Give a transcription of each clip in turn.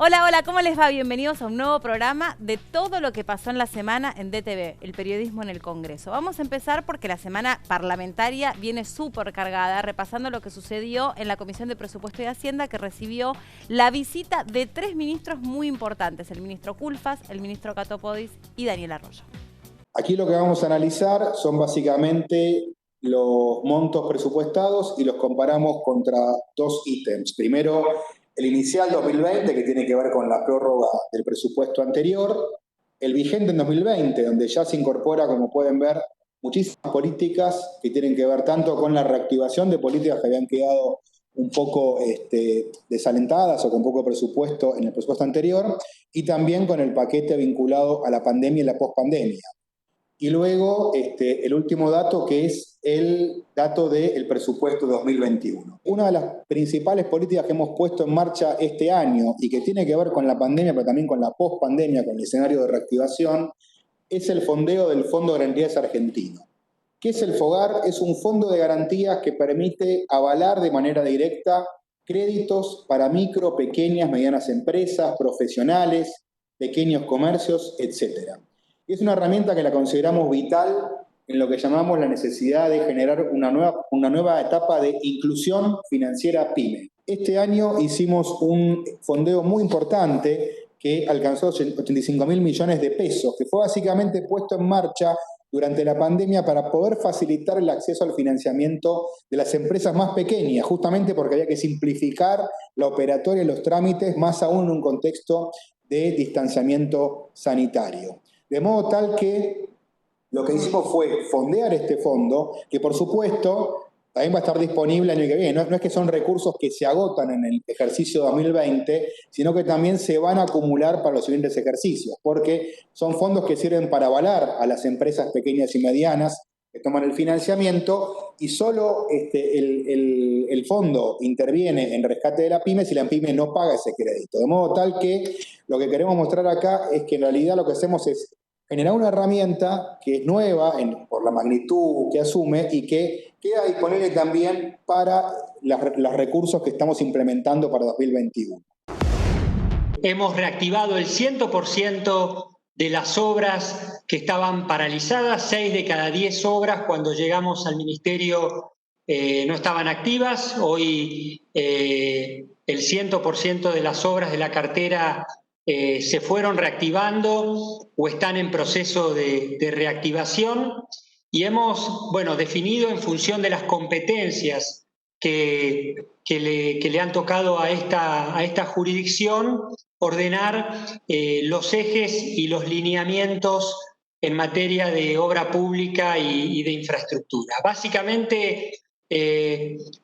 Hola, hola, ¿cómo les va? Bienvenidos a un nuevo programa de todo lo que pasó en la semana en DTV, el periodismo en el Congreso. Vamos a empezar porque la semana parlamentaria viene súper cargada, repasando lo que sucedió en la Comisión de Presupuesto y Hacienda, que recibió la visita de 3 ministros muy importantes, el ministro Culfas, el ministro Catopodis y Daniel Arroyo. Aquí lo que vamos a analizar son básicamente los montos presupuestados y los comparamos contra dos ítems. Primero, el inicial 2020, que tiene que ver con la prórroga del presupuesto anterior, el vigente en 2020, donde ya se incorpora, como pueden ver, muchísimas políticas que tienen que ver tanto con la reactivación de políticas que habían quedado un poco desalentadas o con poco presupuesto en el presupuesto anterior, y también con el paquete vinculado a la pandemia y la pospandemia. Y luego el último dato, que es el dato del presupuesto de 2021. Una de las principales políticas que hemos puesto en marcha este año y que tiene que ver con la pandemia, pero también con la pospandemia, con el escenario de reactivación, es el fondeo del Fondo de Garantías Argentino. ¿Qué es el FOGAR? Es un fondo de garantías que permite avalar de manera directa créditos para micro, pequeñas, medianas empresas, profesionales, pequeños comercios, etc. Es una herramienta que la consideramos vital en lo que llamamos la necesidad de generar una nueva etapa de inclusión financiera PYME. Este año hicimos un fondeo muy importante que alcanzó 85.000 millones de pesos, que fue básicamente puesto en marcha durante la pandemia para poder facilitar el acceso al financiamiento de las empresas más pequeñas, justamente porque había que simplificar la operatoria y los trámites, más aún en un contexto de distanciamiento sanitario. De modo tal que lo que hicimos fue fondear este fondo, que por supuesto también va a estar disponible el año que viene. No es que son recursos que se agotan en el ejercicio 2020, sino que también se van a acumular para los siguientes ejercicios, porque son fondos que sirven para avalar a las empresas pequeñas y medianas que toman el financiamiento, y solo el fondo interviene en rescate de la PYME si la PYME no paga ese crédito. De modo tal que lo que queremos mostrar acá es que en realidad lo que hacemos es generar una herramienta que es nueva por la magnitud que asume y que queda disponible también para los recursos que estamos implementando para 2021. Hemos reactivado el 100% de las obras que estaban paralizadas. 6 de cada 10 obras cuando llegamos al ministerio no estaban activas. Hoy el 100% de las obras de la cartera se fueron reactivando o están en proceso de reactivación, y hemos definido en función de las competencias que le han tocado a esta jurisdicción, ordenar los ejes y los lineamientos en materia de obra pública y de infraestructura. Básicamente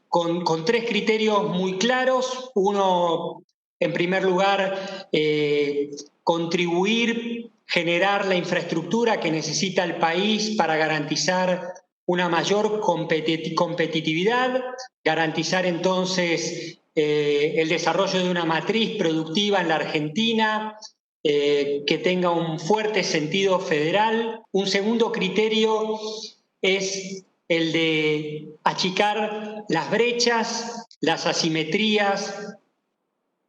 con 3 criterios muy claros. Uno, en primer lugar, contribuir, generar la infraestructura que necesita el país para garantizar una mayor competitividad, garantizar entonces el desarrollo de una matriz productiva en la Argentina que tenga un fuerte sentido federal. Un segundo criterio es el de achicar las brechas, las asimetrías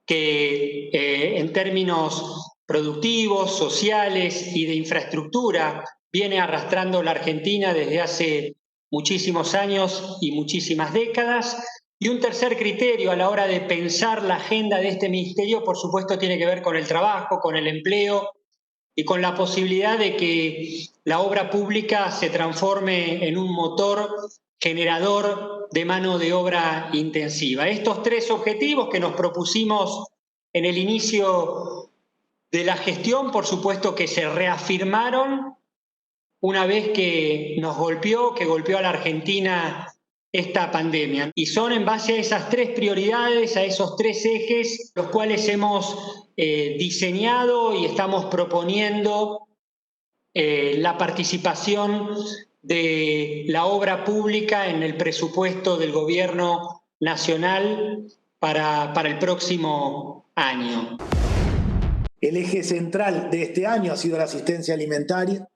que en términos productivos, sociales y de infraestructura viene arrastrando la Argentina desde hace muchísimos años y muchísimas décadas. Y un tercer criterio a la hora de pensar la agenda de este ministerio, por supuesto, tiene que ver con el trabajo, con el empleo y con la posibilidad de que la obra pública se transforme en un motor generador de mano de obra intensiva. Estos 3 objetivos que nos propusimos en el inicio de la gestión, por supuesto que se reafirmaron una vez que golpeó a la Argentina esta pandemia. Y son en base a esas 3 prioridades, a esos 3 ejes, los cuales hemos diseñado y estamos proponiendo la participación de la obra pública en el presupuesto del gobierno nacional para el próximo año. El eje central de este año ha sido la asistencia alimentaria,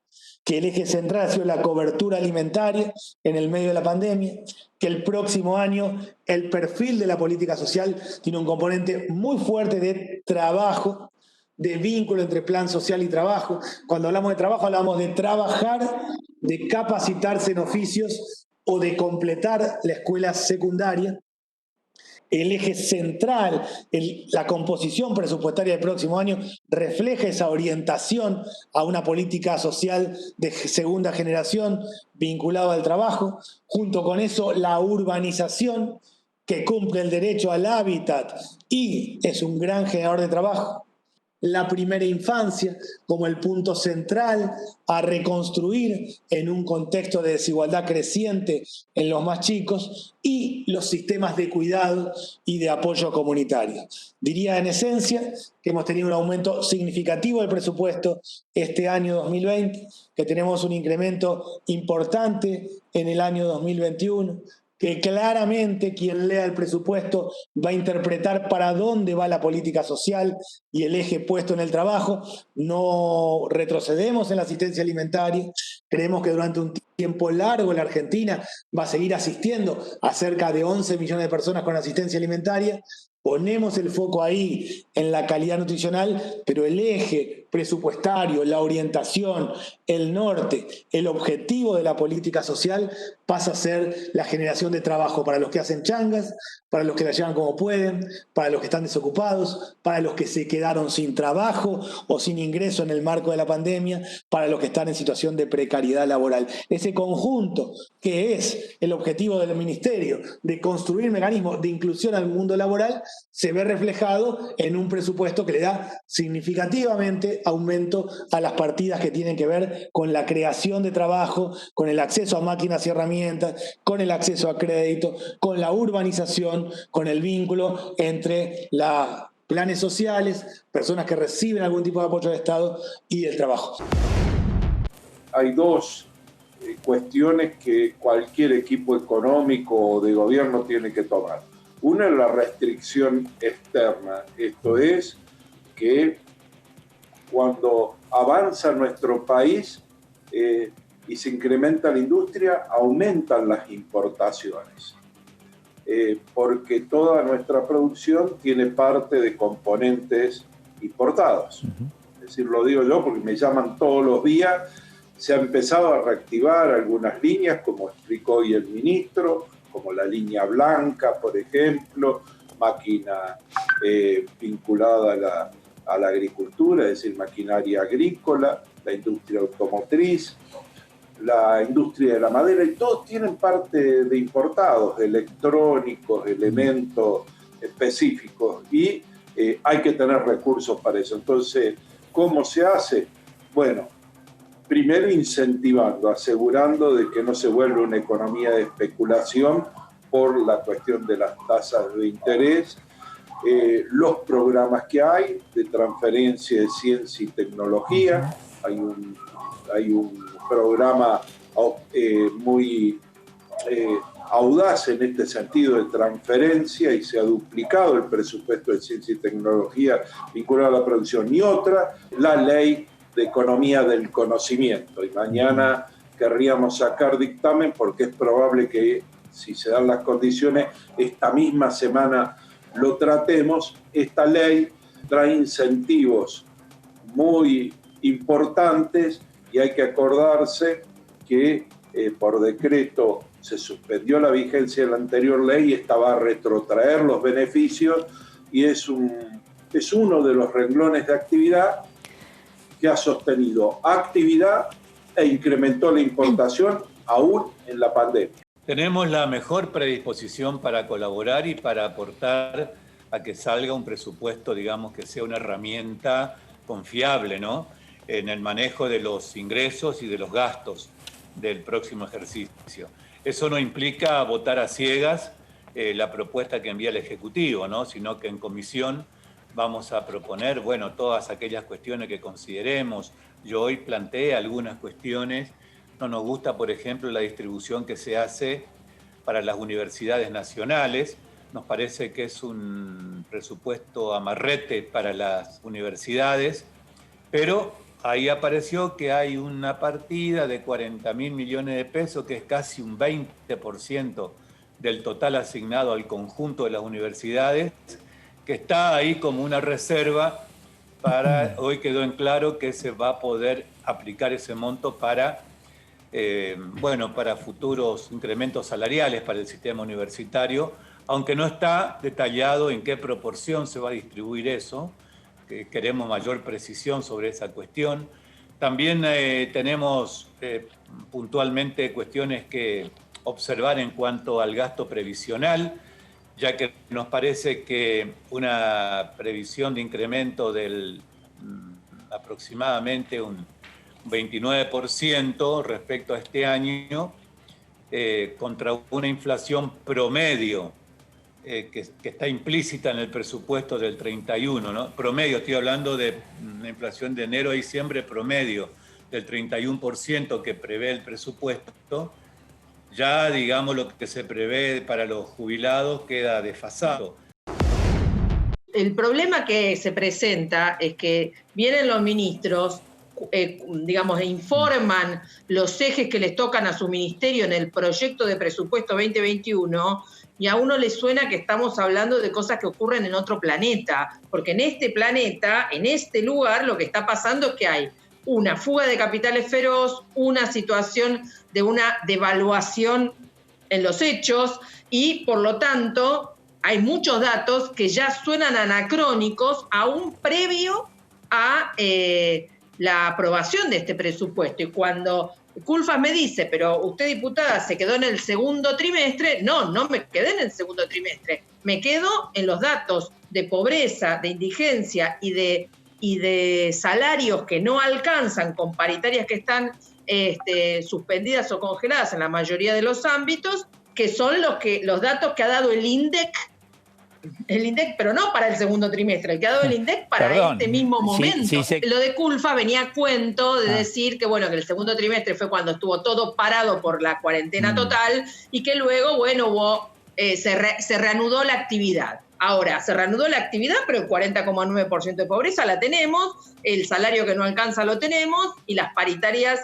que el eje central ha sido la cobertura alimentaria en el medio de la pandemia, que el próximo año el perfil de la política social tiene un componente muy fuerte de trabajo, de vínculo entre plan social y trabajo. Cuando hablamos de trabajo, hablamos de trabajar, de capacitarse en oficios o de completar la escuela secundaria. El eje central, la composición presupuestaria del próximo año refleja esa orientación a una política social de segunda generación vinculada al trabajo. Junto con eso, la urbanización, que cumple el derecho al hábitat y es un gran generador de trabajo. La primera infancia como el punto central a reconstruir en un contexto de desigualdad creciente en los más chicos, y los sistemas de cuidado y de apoyo comunitario. Diría en esencia que hemos tenido un aumento significativo del presupuesto este año 2020, que tenemos un incremento importante en el año 2021, que claramente quien lea el presupuesto va a interpretar para dónde va la política social y el eje puesto en el trabajo. No retrocedemos en la asistencia alimentaria. Creemos que durante un tiempo largo la Argentina va a seguir asistiendo a cerca de 11 millones de personas con asistencia alimentaria. Ponemos el foco ahí en la calidad nutricional, pero el eje presupuestario, la orientación, el norte, el objetivo de la política social pasa a ser la generación de trabajo para los que hacen changas, para los que la llevan como pueden, para los que están desocupados, para los que se quedaron sin trabajo o sin ingreso en el marco de la pandemia, para los que están en situación de precariedad laboral. Ese conjunto que es el objetivo del Ministerio de construir mecanismos de inclusión al mundo laboral se ve reflejado en un presupuesto que le da significativamente aumento a las partidas que tienen que ver con la creación de trabajo, con el acceso a máquinas y herramientas, con el acceso a crédito, con la urbanización, con el vínculo entre los planes sociales, personas que reciben algún tipo de apoyo del Estado y el trabajo. Hay dos cuestiones que cualquier equipo económico o de gobierno tiene que tomar. Una es la restricción externa, esto es que cuando avanza nuestro país y se incrementa la industria, aumentan las importaciones, porque toda nuestra producción tiene parte de componentes importados. Es decir, lo digo yo porque me llaman todos los días. Se ha empezado a reactivar algunas líneas, como explicó hoy el ministro, como la línea blanca, por ejemplo, máquina vinculada a la agricultura, es decir, maquinaria agrícola, la industria automotriz, la industria de la madera, y todos tienen parte de importados, electrónicos, elementos específicos, y hay que tener recursos para eso. Entonces, ¿cómo se hace? Bueno, primero incentivando, asegurando de que no se vuelva una economía de especulación por la cuestión de las tasas de interés, los programas que hay de transferencia de ciencia y tecnología. Hay un programa muy audaz en este sentido de transferencia, y se ha duplicado el presupuesto de ciencia y tecnología vinculado a la producción. Y otra, la ley de economía del conocimiento. Y mañana querríamos sacar dictamen, porque es probable que, si se dan las condiciones, esta misma semana lo tratemos. Esta ley trae incentivos muy importantes, y hay que acordarse que por decreto se suspendió la vigencia de la anterior ley y esta va a retrotraer los beneficios, y es uno de los renglones de actividad que ha sostenido actividad e incrementó la importación aún en la pandemia. Tenemos la mejor predisposición para colaborar y para aportar a que salga un presupuesto, digamos, que sea una herramienta confiable, ¿no?, en el manejo de los ingresos y de los gastos del próximo ejercicio. Eso no implica votar a ciegas la propuesta que envía el Ejecutivo, ¿no?, sino que en comisión vamos a proponer, bueno, todas aquellas cuestiones que consideremos. Yo hoy planteé algunas cuestiones. No nos gusta, por ejemplo, la distribución que se hace para las universidades nacionales. Nos parece que es un presupuesto amarrete para las universidades, pero ahí apareció que hay una partida de 40.000 millones de pesos, que es casi un 20% del total asignado al conjunto de las universidades, que está ahí como una reserva para, hoy quedó en claro que se va a poder aplicar ese monto para, para futuros incrementos salariales para el sistema universitario, aunque no está detallado en qué proporción se va a distribuir eso. Queremos mayor precisión sobre esa cuestión. También tenemos puntualmente cuestiones que observar en cuanto al gasto previsional, ya que nos parece que una previsión de incremento del aproximadamente un 29% respecto a este año, contra una inflación promedio que está implícita en el presupuesto del 31, ¿no? Promedio, estoy hablando de una inflación de enero a diciembre promedio del 31% que prevé el presupuesto. Ya, digamos, lo que se prevé para los jubilados queda desfasado. El problema que se presenta es que vienen los ministros, informan los ejes que les tocan a su ministerio en el proyecto de presupuesto 2021, y a uno le suena que estamos hablando de cosas que ocurren en otro planeta, porque en este planeta, en este lugar, lo que está pasando es que hay una fuga de capitales feroz, una situación de una devaluación en los hechos, y por lo tanto hay muchos datos que ya suenan anacrónicos aún previo a la aprobación de este presupuesto. Y cuando Culfas me dice, pero usted, diputada, se quedó en el segundo trimestre, no me quedé en el segundo trimestre, me quedo en los datos de pobreza, de indigencia y de salarios que no alcanzan, con paritarias que están suspendidas o congeladas en la mayoría de los ámbitos, que son los datos que ha dado el INDEC, pero no para el segundo trimestre, el que ha dado el INDEC para este mismo momento. Lo de Culfas venía a cuento de decir que, que el segundo trimestre fue cuando estuvo todo parado por la cuarentena total, y que luego, se reanudó la actividad. Ahora, se reanudó la actividad, pero el 40,9% de pobreza la tenemos, el salario que no alcanza lo tenemos, y las paritarias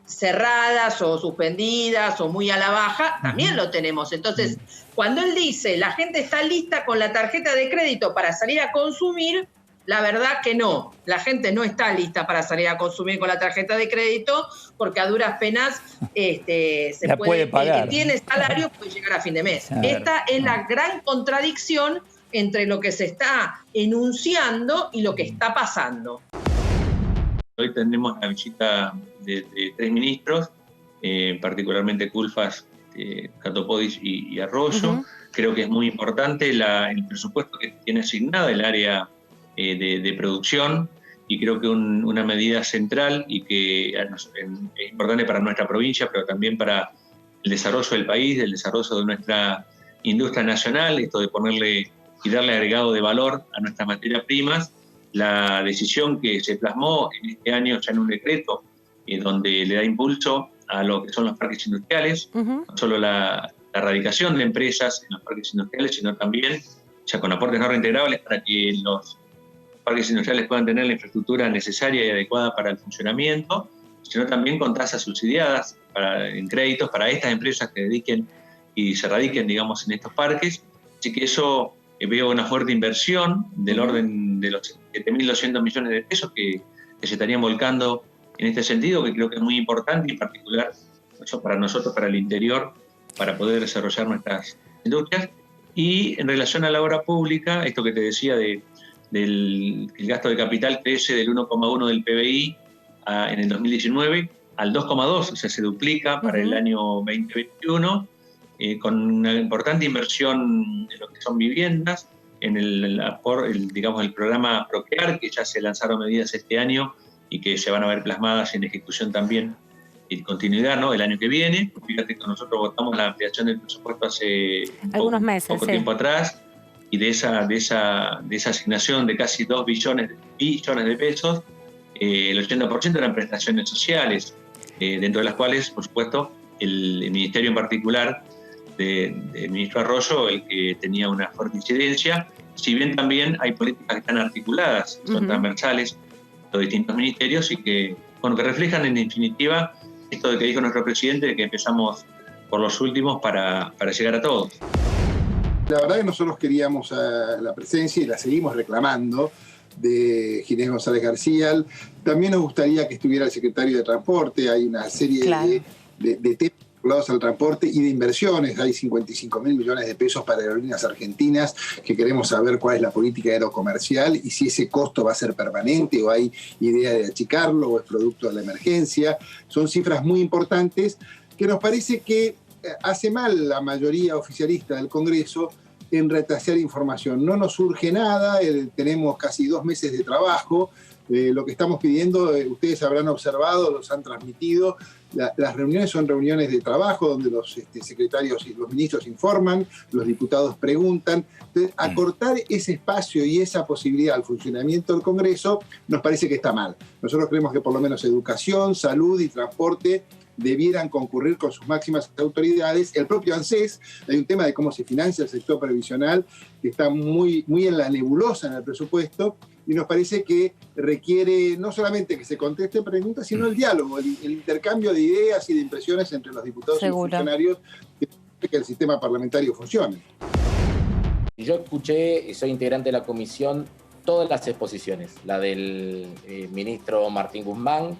cerradas o suspendidas o muy a la baja también lo tenemos. Entonces, cuando él dice la gente está lista con la tarjeta de crédito para salir a consumir, la verdad que no, la gente no está lista para salir a consumir con la tarjeta de crédito, porque a duras penas puede pagar. El que tiene salario puede llegar a fin de mes. Claro. Esta es la gran contradicción entre lo que se está enunciando y lo que está pasando. Hoy tenemos la visita de 3 ministros, particularmente Culfas, Catopodis y Arroyo. Creo que es muy importante el presupuesto que tiene asignado el área de producción, y creo que una medida central y que es importante para nuestra provincia, pero también para el desarrollo del país, el desarrollo de nuestra industria nacional, esto de ponerle y darle agregado de valor a nuestras materias primas. La decisión que se plasmó en este año ya en un decreto, donde le da impulso a lo que son los parques industriales, no solo la erradicación de empresas en los parques industriales, sino también ya con aportes no reintegrables para que los parques industriales puedan tener la infraestructura necesaria y adecuada para el funcionamiento, sino también con tasas subsidiadas en créditos para estas empresas que dediquen y se radiquen, digamos, en estos parques. Así que eso veo una fuerte inversión del orden de los 7.200 millones de pesos que se estarían volcando en este sentido, que creo que es muy importante, en particular eso para nosotros, para el interior, para poder desarrollar nuestras industrias. Y en relación a la obra pública, esto que te decía del gasto de capital crece del 1,1 del PBI en el 2019 al 2,2, o sea, se duplica para el año 2021, con una importante inversión en lo que son viviendas, en el programa Procrear, que ya se lanzaron medidas este año y que se van a ver plasmadas en ejecución también y continuidad, ¿no?, el año que viene. Fíjate que nosotros votamos la ampliación del presupuesto hace algunos meses, poco tiempo atrás, y de esa asignación de casi 2 billones de pesos, el 80% eran prestaciones sociales, dentro de las cuales, por supuesto, el ministerio en particular del ministro Arroyo, el que tenía una fuerte incidencia, si bien también hay políticas que están articuladas, son transversales, los distintos ministerios y que, bueno, que reflejan en definitiva esto de que dijo nuestro presidente, de que empezamos por los últimos para llegar a todos. La verdad que nosotros queríamos la presencia y la seguimos reclamando de Ginés González García. También nos gustaría que estuviera el secretario de Transporte. Hay una serie de temas vinculados al transporte y de inversiones. Hay 55.000 millones de pesos para aerolíneas argentinas que queremos saber cuál es la política aerocomercial y si ese costo va a ser permanente o hay idea de achicarlo o es producto de la emergencia. Son cifras muy importantes que nos parece que hace mal la mayoría oficialista del Congreso en retasear información. No nos surge nada, tenemos casi 2 meses de trabajo. Lo que estamos pidiendo, ustedes habrán observado, los han transmitido. Las reuniones son reuniones de trabajo donde los secretarios y los ministros informan, los diputados preguntan. Entonces, acortar ese espacio y esa posibilidad al funcionamiento del Congreso nos parece que está mal. Nosotros creemos que por lo menos educación, salud y transporte debieran concurrir con sus máximas autoridades. El propio ANSES, hay un tema de cómo se financia el sector previsional que está muy en la nebulosa en el presupuesto y nos parece que requiere no solamente que se contesten preguntas, sino el diálogo, el intercambio de ideas y de impresiones entre los diputados y funcionarios que el sistema parlamentario funcione. Yo escuché, y soy integrante de la comisión, todas las exposiciones, la del ministro Martín Guzmán,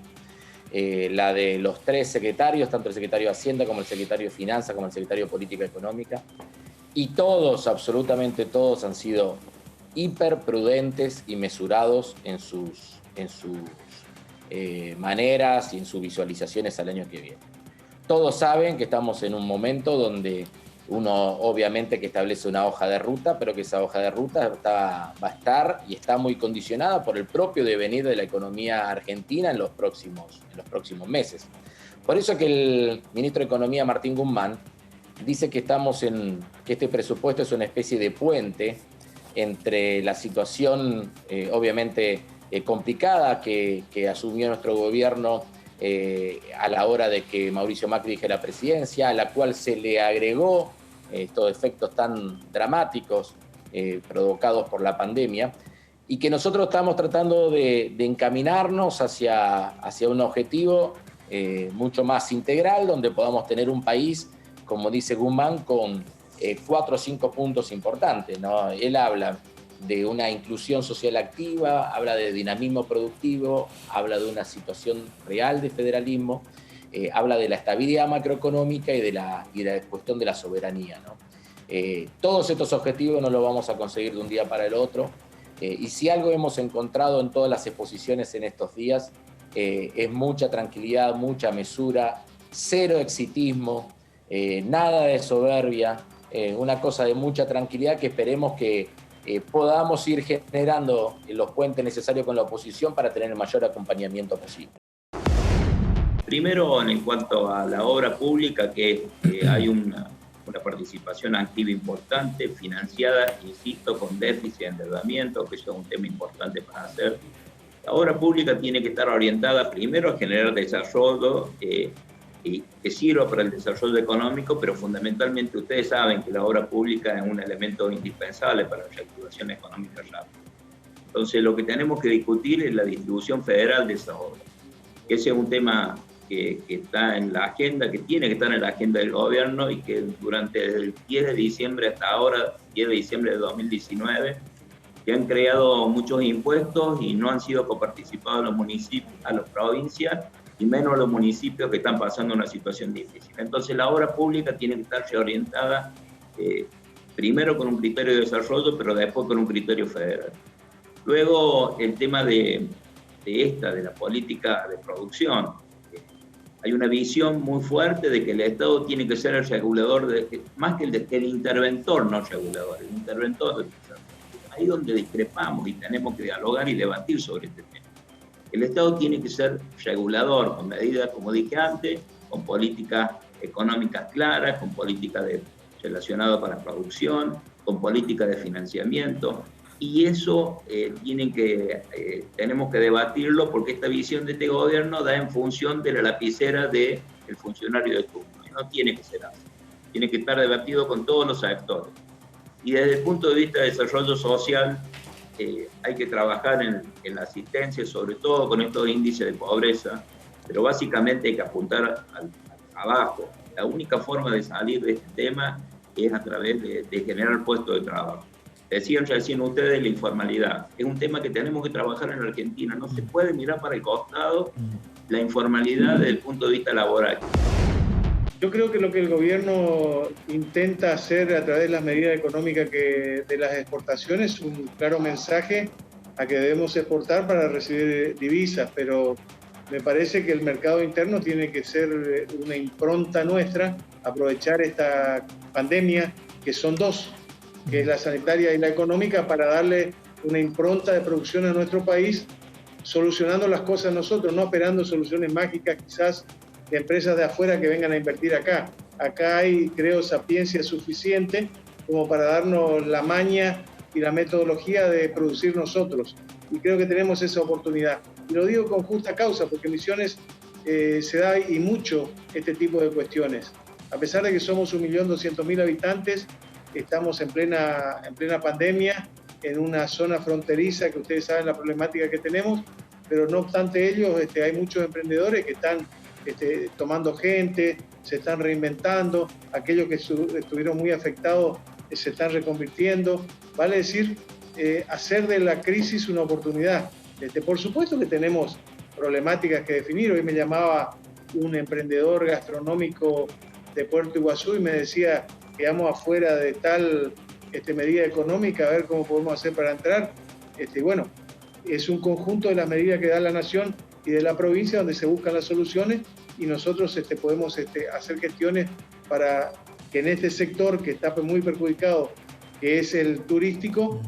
la de los 3 secretarios, tanto el secretario de Hacienda como el secretario de Finanzas, como el secretario de Política Económica, y todos, absolutamente todos, han sido hiper prudentes y mesurados en sus maneras y en sus visualizaciones al año que viene. Todos saben que estamos en un momento donde uno obviamente que establece una hoja de ruta, pero que esa hoja de ruta va a estar y está muy condicionada por el propio devenir de la economía argentina en los próximos meses. Por eso que el ministro de Economía, Martín Guzmán, dice que que este presupuesto es una especie de puente entre la situación obviamente complicada que asumió nuestro gobierno a la hora de que Mauricio Macri dijera presidencia, a la cual se le agregó estos efectos tan dramáticos provocados por la pandemia, y que nosotros estamos tratando de encaminarnos hacia un objetivo mucho más integral, donde podamos tener un país, como dice Guzmán, con 4 o 5 puntos importantes, ¿no? Él habla de una inclusión social activa, habla de dinamismo productivo, habla de una situación real de federalismo, habla de la estabilidad macroeconómica y de la cuestión de la soberanía, ¿no? Todos estos objetivos no los vamos a conseguir de un día para el otro, y si algo hemos encontrado en todas las exposiciones en estos días es mucha tranquilidad, mucha mesura, cero exitismo, nada de soberbia, una cosa de mucha tranquilidad que esperemos que podamos ir generando los puentes necesarios con la oposición para tener el mayor acompañamiento posible. Primero, en cuanto a la obra pública, que hay una participación activa importante, financiada, insisto, con déficit y endeudamiento, que eso es un tema importante para hacer. La obra pública tiene que estar orientada primero a generar desarrollo que sirva para el desarrollo económico, pero fundamentalmente ustedes saben que la obra pública es un elemento indispensable para la reactivación económica rápida. Entonces lo que tenemos que discutir es la distribución federal de esa obra. Ese es un tema que está en la agenda, que tiene que estar en la agenda del gobierno y que durante el 10 de diciembre hasta ahora, 10 de diciembre de 2019, se han creado muchos impuestos y no han sido coparticipados los municipios, a las provincias, y menos los municipios que están pasando una situación difícil. Entonces la obra pública tiene que estar reorientada primero con un criterio de desarrollo, pero después con un criterio federal. Luego el tema de la política de producción. Hay una visión muy fuerte de que el Estado tiene que ser el regulador, más que el interventor, no regulador, el interventor del desarrollo. Ahí donde discrepamos y tenemos que dialogar y debatir sobre este tema. El Estado tiene que ser regulador con medidas, como dije antes, con políticas económicas claras, con políticas relacionadas con la producción, con políticas de financiamiento, y eso tenemos que debatirlo porque esta visión de este gobierno da en función de la lapicera del funcionario de turno, y no tiene que ser así, tiene que estar debatido con todos los actores. Y desde el punto de vista de desarrollo social, hay que trabajar en la asistencia, sobre todo con estos índices de pobreza, pero básicamente hay que apuntar al trabajo. La única forma de salir de este tema es a través de generar puestos de trabajo. Decían recién ustedes la informalidad. Es un tema que tenemos que trabajar en Argentina. No se puede mirar para el costado la informalidad desde el punto de vista laboral. Yo creo que lo que el gobierno intenta hacer a través de las medidas económicas de las exportaciones es un claro mensaje a que debemos exportar para recibir divisas, pero me parece que el mercado interno tiene que ser una impronta nuestra, aprovechar esta pandemia, que son dos, que es la sanitaria y la económica, para darle una impronta de producción a nuestro país, solucionando las cosas nosotros, no esperando soluciones mágicas quizás de empresas de afuera que vengan a invertir acá. Acá hay, creo, sapiencia suficiente como para darnos la maña y la metodología de producir nosotros. Y creo que tenemos esa oportunidad. Y lo digo con justa causa, porque en Misiones se da y mucho este tipo de cuestiones. A pesar de que somos 1.200.000 habitantes, estamos en plena pandemia, en una zona fronteriza que ustedes saben la problemática que tenemos, pero no obstante ello, hay muchos emprendedores que están tomando gente, se están reinventando, aquellos que estuvieron muy afectados se están reconvirtiendo, vale decir, hacer de la crisis una oportunidad. Por supuesto que tenemos problemáticas que definir. Hoy me llamaba un emprendedor gastronómico de Puerto Iguazú y me decía, quedamos afuera de tal medida económica, a ver cómo podemos hacer para entrar. Bueno, es un conjunto de las medidas que da la Nación y de la provincia donde se buscan las soluciones, y nosotros podemos hacer gestiones para que en este sector que está muy perjudicado, que es el turístico,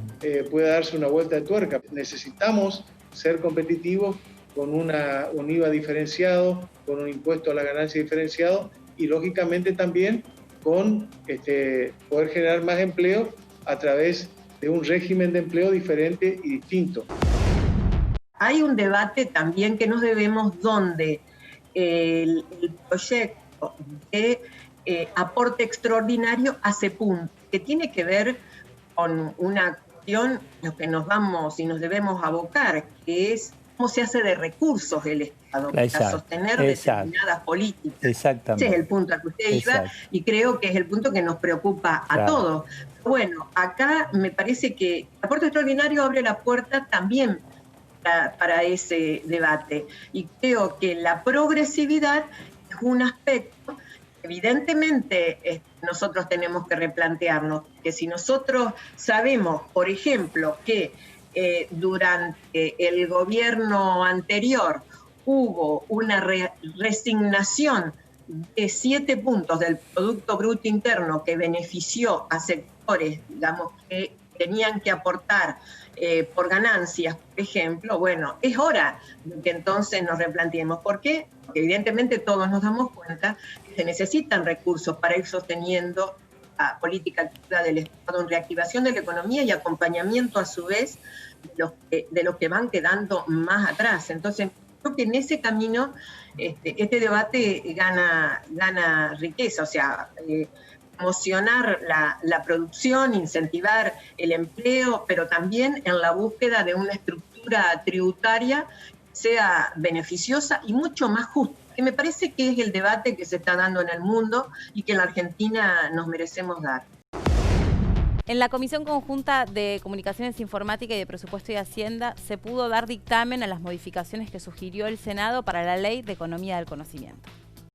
pueda darse una vuelta de tuerca. Necesitamos ser competitivos con un IVA diferenciado, con un impuesto a la ganancia diferenciado y lógicamente también con poder generar más empleo a través de un régimen de empleo diferente y distinto. Hay un debate también que nos debemos donde el proyecto de aporte extraordinario hace punto, que tiene que ver con una cuestión lo que nos vamos y nos debemos abocar, que es cómo se hace de recursos el Estado para sostener determinadas políticas. Exactamente. Ese es el punto al que usted iba y creo que es el punto que nos preocupa a todos. Bueno, acá me parece que el aporte extraordinario abre la puerta también para ese debate y creo que la progresividad es un aspecto que evidentemente nosotros tenemos que replantearnos, que si nosotros sabemos, por ejemplo, que durante el gobierno anterior hubo una resignación de 7 puntos del Producto Bruto Interno que benefició a sectores, digamos, que tenían que aportar por ganancias, por ejemplo, bueno, es hora de que entonces nos replanteemos. ¿Por qué? Porque evidentemente todos nos damos cuenta que se necesitan recursos para ir sosteniendo la política activa del Estado en reactivación de la economía y acompañamiento a su vez de los que van quedando más atrás. Entonces, creo que en ese camino este debate gana riqueza, o sea, promocionar la producción, incentivar el empleo, pero también en la búsqueda de una estructura tributaria que sea beneficiosa y mucho más justa, que me parece que es el debate que se está dando en el mundo y que en la Argentina nos merecemos dar. En la Comisión Conjunta de Comunicaciones Informática y de Presupuesto y Hacienda se pudo dar dictamen a las modificaciones que sugirió el Senado para la Ley de Economía del Conocimiento.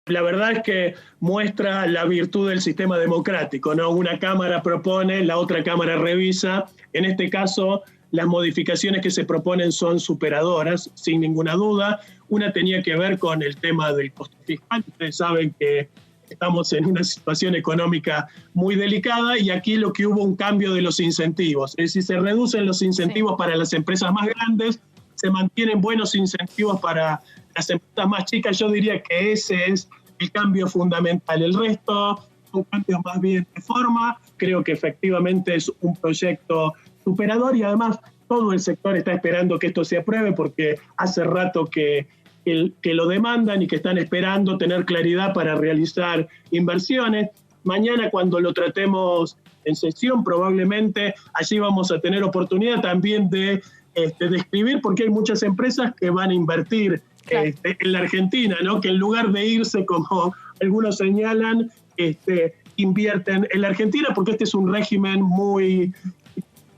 La verdad es que muestra la virtud del sistema democrático, ¿no? Una Cámara propone, la otra Cámara revisa. En este caso, las modificaciones que se proponen son superadoras, sin ninguna duda. Una tenía que ver con el tema del costo fiscal. Ustedes saben que estamos en una situación económica muy delicada y aquí lo que hubo un cambio de los incentivos. Es decir, se reducen los incentivos para las empresas más grandes, se mantienen buenos incentivos para las empresas más chicas. Yo diría que ese es el cambio fundamental. El resto son cambios más bien de forma. Creo que efectivamente es un proyecto superador y además todo el sector está esperando que esto se apruebe porque hace rato que lo demandan y que están esperando tener claridad para realizar inversiones. Mañana cuando lo tratemos en sesión. Probablemente allí vamos a tener oportunidad también de describir, porque hay muchas empresas que van a invertir en la Argentina, ¿no? Que en lugar de irse, como algunos señalan, invierten en la Argentina, porque este es un régimen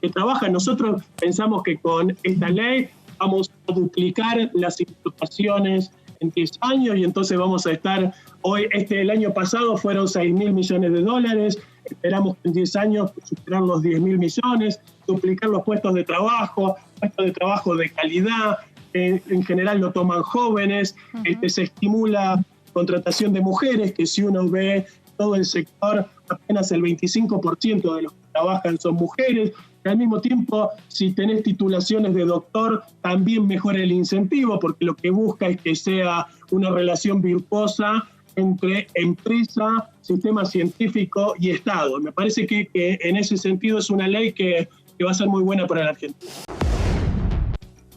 que trabaja. Nosotros pensamos que con esta ley vamos a duplicar las importaciones en 10 años y entonces vamos a estar hoy, el año pasado fueron 6.000 millones de dólares, esperamos que en 10 años superar los 10.000 millones, duplicar los puestos de trabajo de calidad, en general lo toman jóvenes, se estimula contratación de mujeres, que si uno ve todo el sector, apenas el 25% de los que trabajan son mujeres. Al mismo tiempo, si tenés titulaciones de doctor, también mejora el incentivo, porque lo que busca es que sea una relación virtuosa entre empresa, sistema científico y Estado. Me parece que en ese sentido es una ley que va a ser muy buena para la Argentina.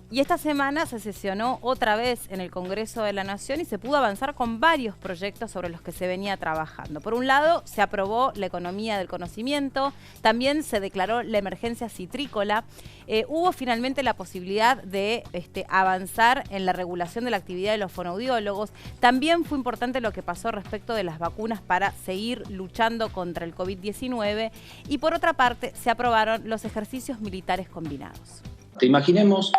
Y esta semana se sesionó otra vez en el Congreso de la Nación y se pudo avanzar con varios proyectos sobre los que se venía trabajando. Por un lado, se aprobó la economía del conocimiento, también se declaró la emergencia citrícola, hubo finalmente la posibilidad de avanzar en la regulación de la actividad de los fonoaudiólogos. También fue importante lo que pasó respecto de las vacunas para seguir luchando contra el COVID-19 y por otra parte se aprobaron los ejercicios militares combinados. Imaginemos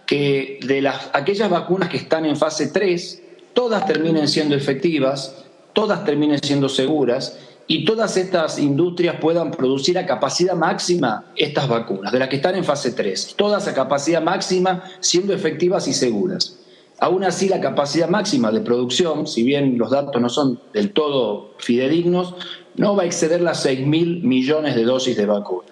que de aquellas vacunas que están en fase 3, todas terminen siendo efectivas, todas terminen siendo seguras y todas estas industrias puedan producir a capacidad máxima estas vacunas, de las que están en fase 3, todas a capacidad máxima siendo efectivas y seguras. Aún así, la capacidad máxima de producción, si bien los datos no son del todo fidedignos, no va a exceder las 6.000 millones de dosis de vacuna.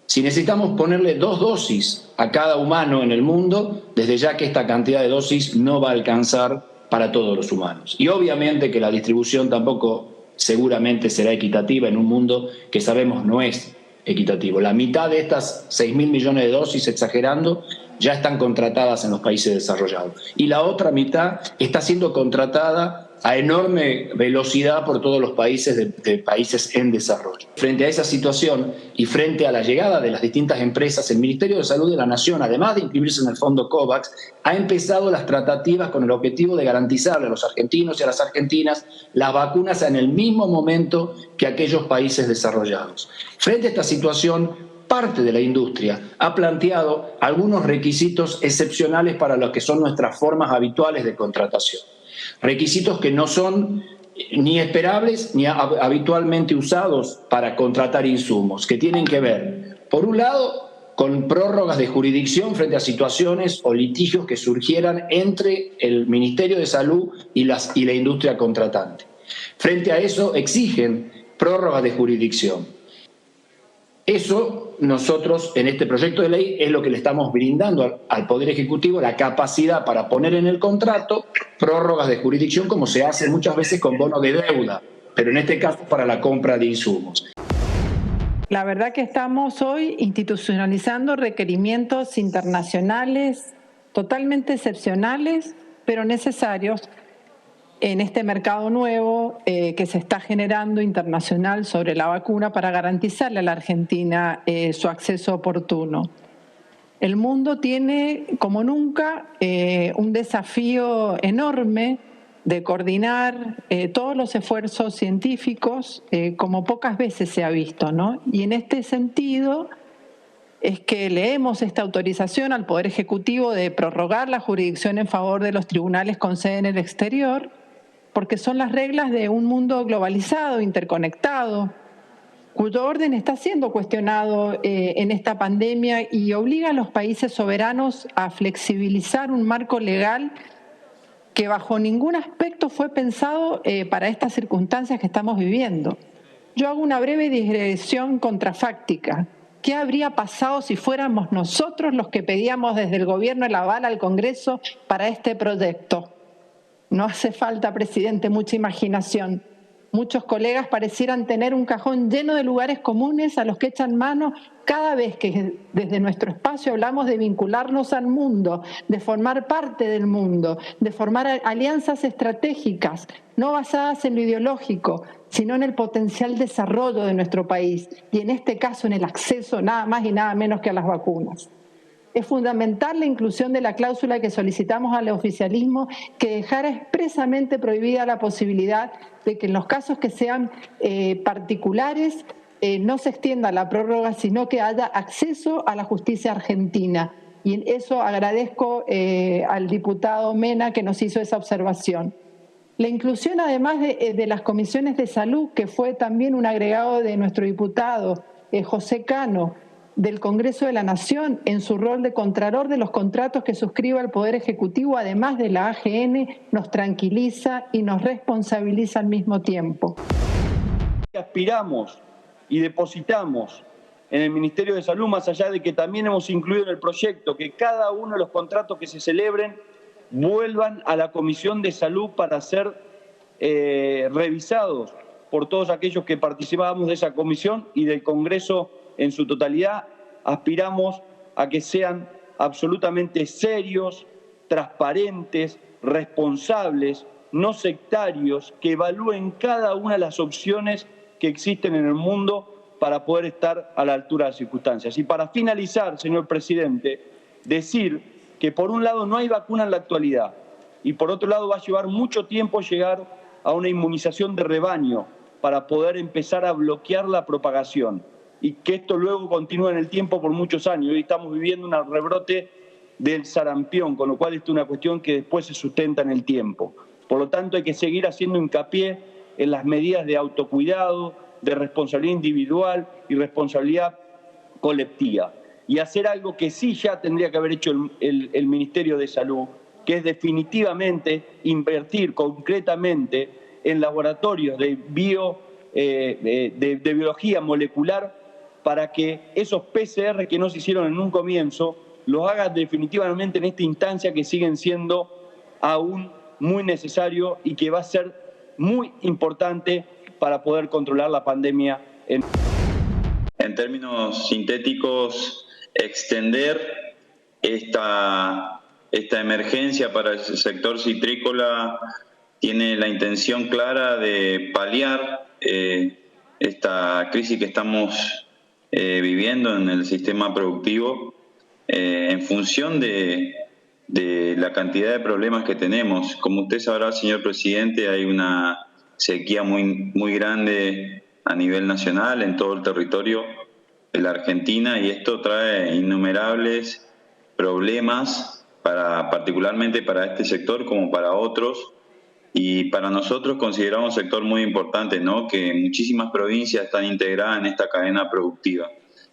Si necesitamos ponerle 2 dosis a cada humano en el mundo, desde ya que esta cantidad de dosis no va a alcanzar para todos los humanos. Y obviamente que la distribución tampoco seguramente será equitativa en un mundo que sabemos no es equitativo. La mitad de estas 6.000 millones de dosis, exagerando, ya están contratadas en los países desarrollados. Y la otra mitad está siendo contratada a enorme velocidad por todos los países de países en desarrollo. Frente a esa situación y frente a la llegada de las distintas empresas, el Ministerio de Salud de la Nación, además de inscribirse en el fondo COVAX, ha empezado las tratativas con el objetivo de garantizarle a los argentinos y a las argentinas las vacunas en el mismo momento que aquellos países desarrollados. Frente a esta situación, parte de la industria ha planteado algunos requisitos excepcionales para lo que son nuestras formas habituales de contratación. Requisitos que no son ni esperables ni habitualmente usados para contratar insumos, que tienen que ver, por un lado, con prórrogas de jurisdicción frente a situaciones o litigios que surgieran entre el Ministerio de Salud y la industria contratante. Frente a eso, exigen prórrogas de jurisdicción. Eso nosotros en este proyecto de ley es lo que le estamos brindando al Poder Ejecutivo, la capacidad para poner en el contrato prórrogas de jurisdicción como se hace muchas veces con bonos de deuda, pero en este caso para la compra de insumos. La verdad que estamos hoy institucionalizando requerimientos internacionales totalmente excepcionales, pero necesarios en este mercado nuevo que se está generando internacional sobre la vacuna para garantizarle a la Argentina su acceso oportuno. El mundo tiene, como nunca, un desafío enorme de coordinar todos los esfuerzos científicos como pocas veces se ha visto, ¿no? Y en este sentido es que leemos esta autorización al Poder Ejecutivo de prorrogar la jurisdicción en favor de los tribunales con sede en el exterior, porque son las reglas de un mundo globalizado, interconectado, cuyo orden está siendo cuestionado en esta pandemia y obliga a los países soberanos a flexibilizar un marco legal que bajo ningún aspecto fue pensado para estas circunstancias que estamos viviendo. Yo hago una breve digresión contrafáctica. ¿Qué habría pasado si fuéramos nosotros los que pedíamos desde el gobierno el aval al Congreso para este proyecto? No hace falta, presidente, mucha imaginación. Muchos colegas parecieran tener un cajón lleno de lugares comunes a los que echan mano cada vez que desde nuestro espacio hablamos de vincularnos al mundo, de formar parte del mundo, de formar alianzas estratégicas, no basadas en lo ideológico, sino en el potencial desarrollo de nuestro país y en este caso en el acceso nada más y nada menos que a las vacunas. Es fundamental la inclusión de la cláusula que solicitamos al oficialismo que dejara expresamente prohibida la posibilidad de que en los casos que sean particulares no se extienda la prórroga, sino que haya acceso a la justicia argentina. Y en eso agradezco al diputado Mena que nos hizo esa observación. La inclusión, además de las comisiones de salud, que fue también un agregado de nuestro diputado José Cano, del Congreso de la Nación, en su rol de contralor de los contratos que suscriba el Poder Ejecutivo, además de la AGN, nos tranquiliza y nos responsabiliza al mismo tiempo. Aspiramos y depositamos en el Ministerio de Salud, más allá de que también hemos incluido en el proyecto que cada uno de los contratos que se celebren vuelvan a la Comisión de Salud para ser revisados por todos aquellos que participábamos de esa comisión y del Congreso en su totalidad. Aspiramos a que sean absolutamente serios, transparentes, responsables, no sectarios, que evalúen cada una de las opciones que existen en el mundo para poder estar a la altura de las circunstancias. Y para finalizar, señor presidente, decir que por un lado no hay vacuna en la actualidad y por otro lado va a llevar mucho tiempo llegar a una inmunización de rebaño para poder empezar a bloquear la propagación y que esto luego continúe en el tiempo por muchos años. Hoy estamos viviendo un rebrote del sarampión, con lo cual esto es una cuestión que después se sustenta en el tiempo. Por lo tanto, hay que seguir haciendo hincapié en las medidas de autocuidado, de responsabilidad individual y responsabilidad colectiva. Y hacer algo que sí ya tendría que haber hecho el Ministerio de Salud, que es definitivamente invertir concretamente en laboratorios de biología molecular para que esos PCR que no se hicieron en un comienzo los haga definitivamente en esta instancia que siguen siendo aún muy necesario y que va a ser muy importante para poder controlar la pandemia. En términos sintéticos, extender esta emergencia para el sector citrícola tiene la intención clara de paliar esta crisis que estamos viviendo en el sistema productivo en función de la cantidad de problemas que tenemos. Como usted sabrá, señor presidente, hay una sequía muy grande a nivel nacional en todo el territorio de la Argentina y esto trae innumerables problemas particularmente para este sector como para otros. Y para nosotros consideramos un sector muy importante, ¿no? Que muchísimas provincias están integradas en esta cadena productiva.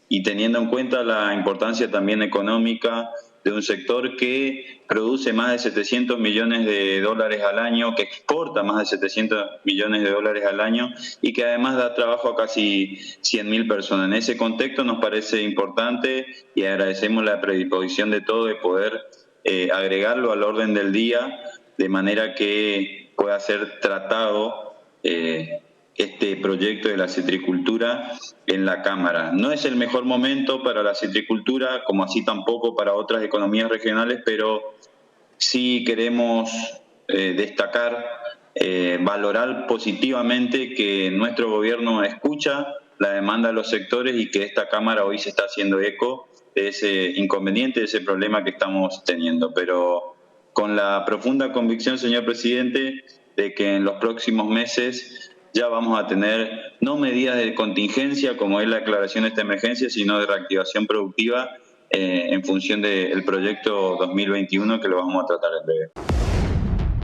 Y teniendo en cuenta la importancia también económica de un sector que produce más de 700 millones de dólares al año, que exporta más de 700 millones de dólares al año y que además da trabajo a casi 100.000 personas. En ese contexto nos parece importante y agradecemos la predisposición de todos de poder agregarlo al orden del día de manera que pueda ser tratado este proyecto de la citricultura en la Cámara. No es el mejor momento para la citricultura, como así tampoco para otras economías regionales, pero sí queremos destacar, valorar positivamente que nuestro gobierno escucha la demanda de los sectores y que esta Cámara hoy se está haciendo eco de ese inconveniente, de ese problema que estamos teniendo. Pero con la profunda convicción, señor presidente, de que en los próximos meses ya vamos a tener no medidas de contingencia como es la declaración de esta emergencia, sino de reactivación productiva en función del proyecto 2021 que lo vamos a tratar en breve.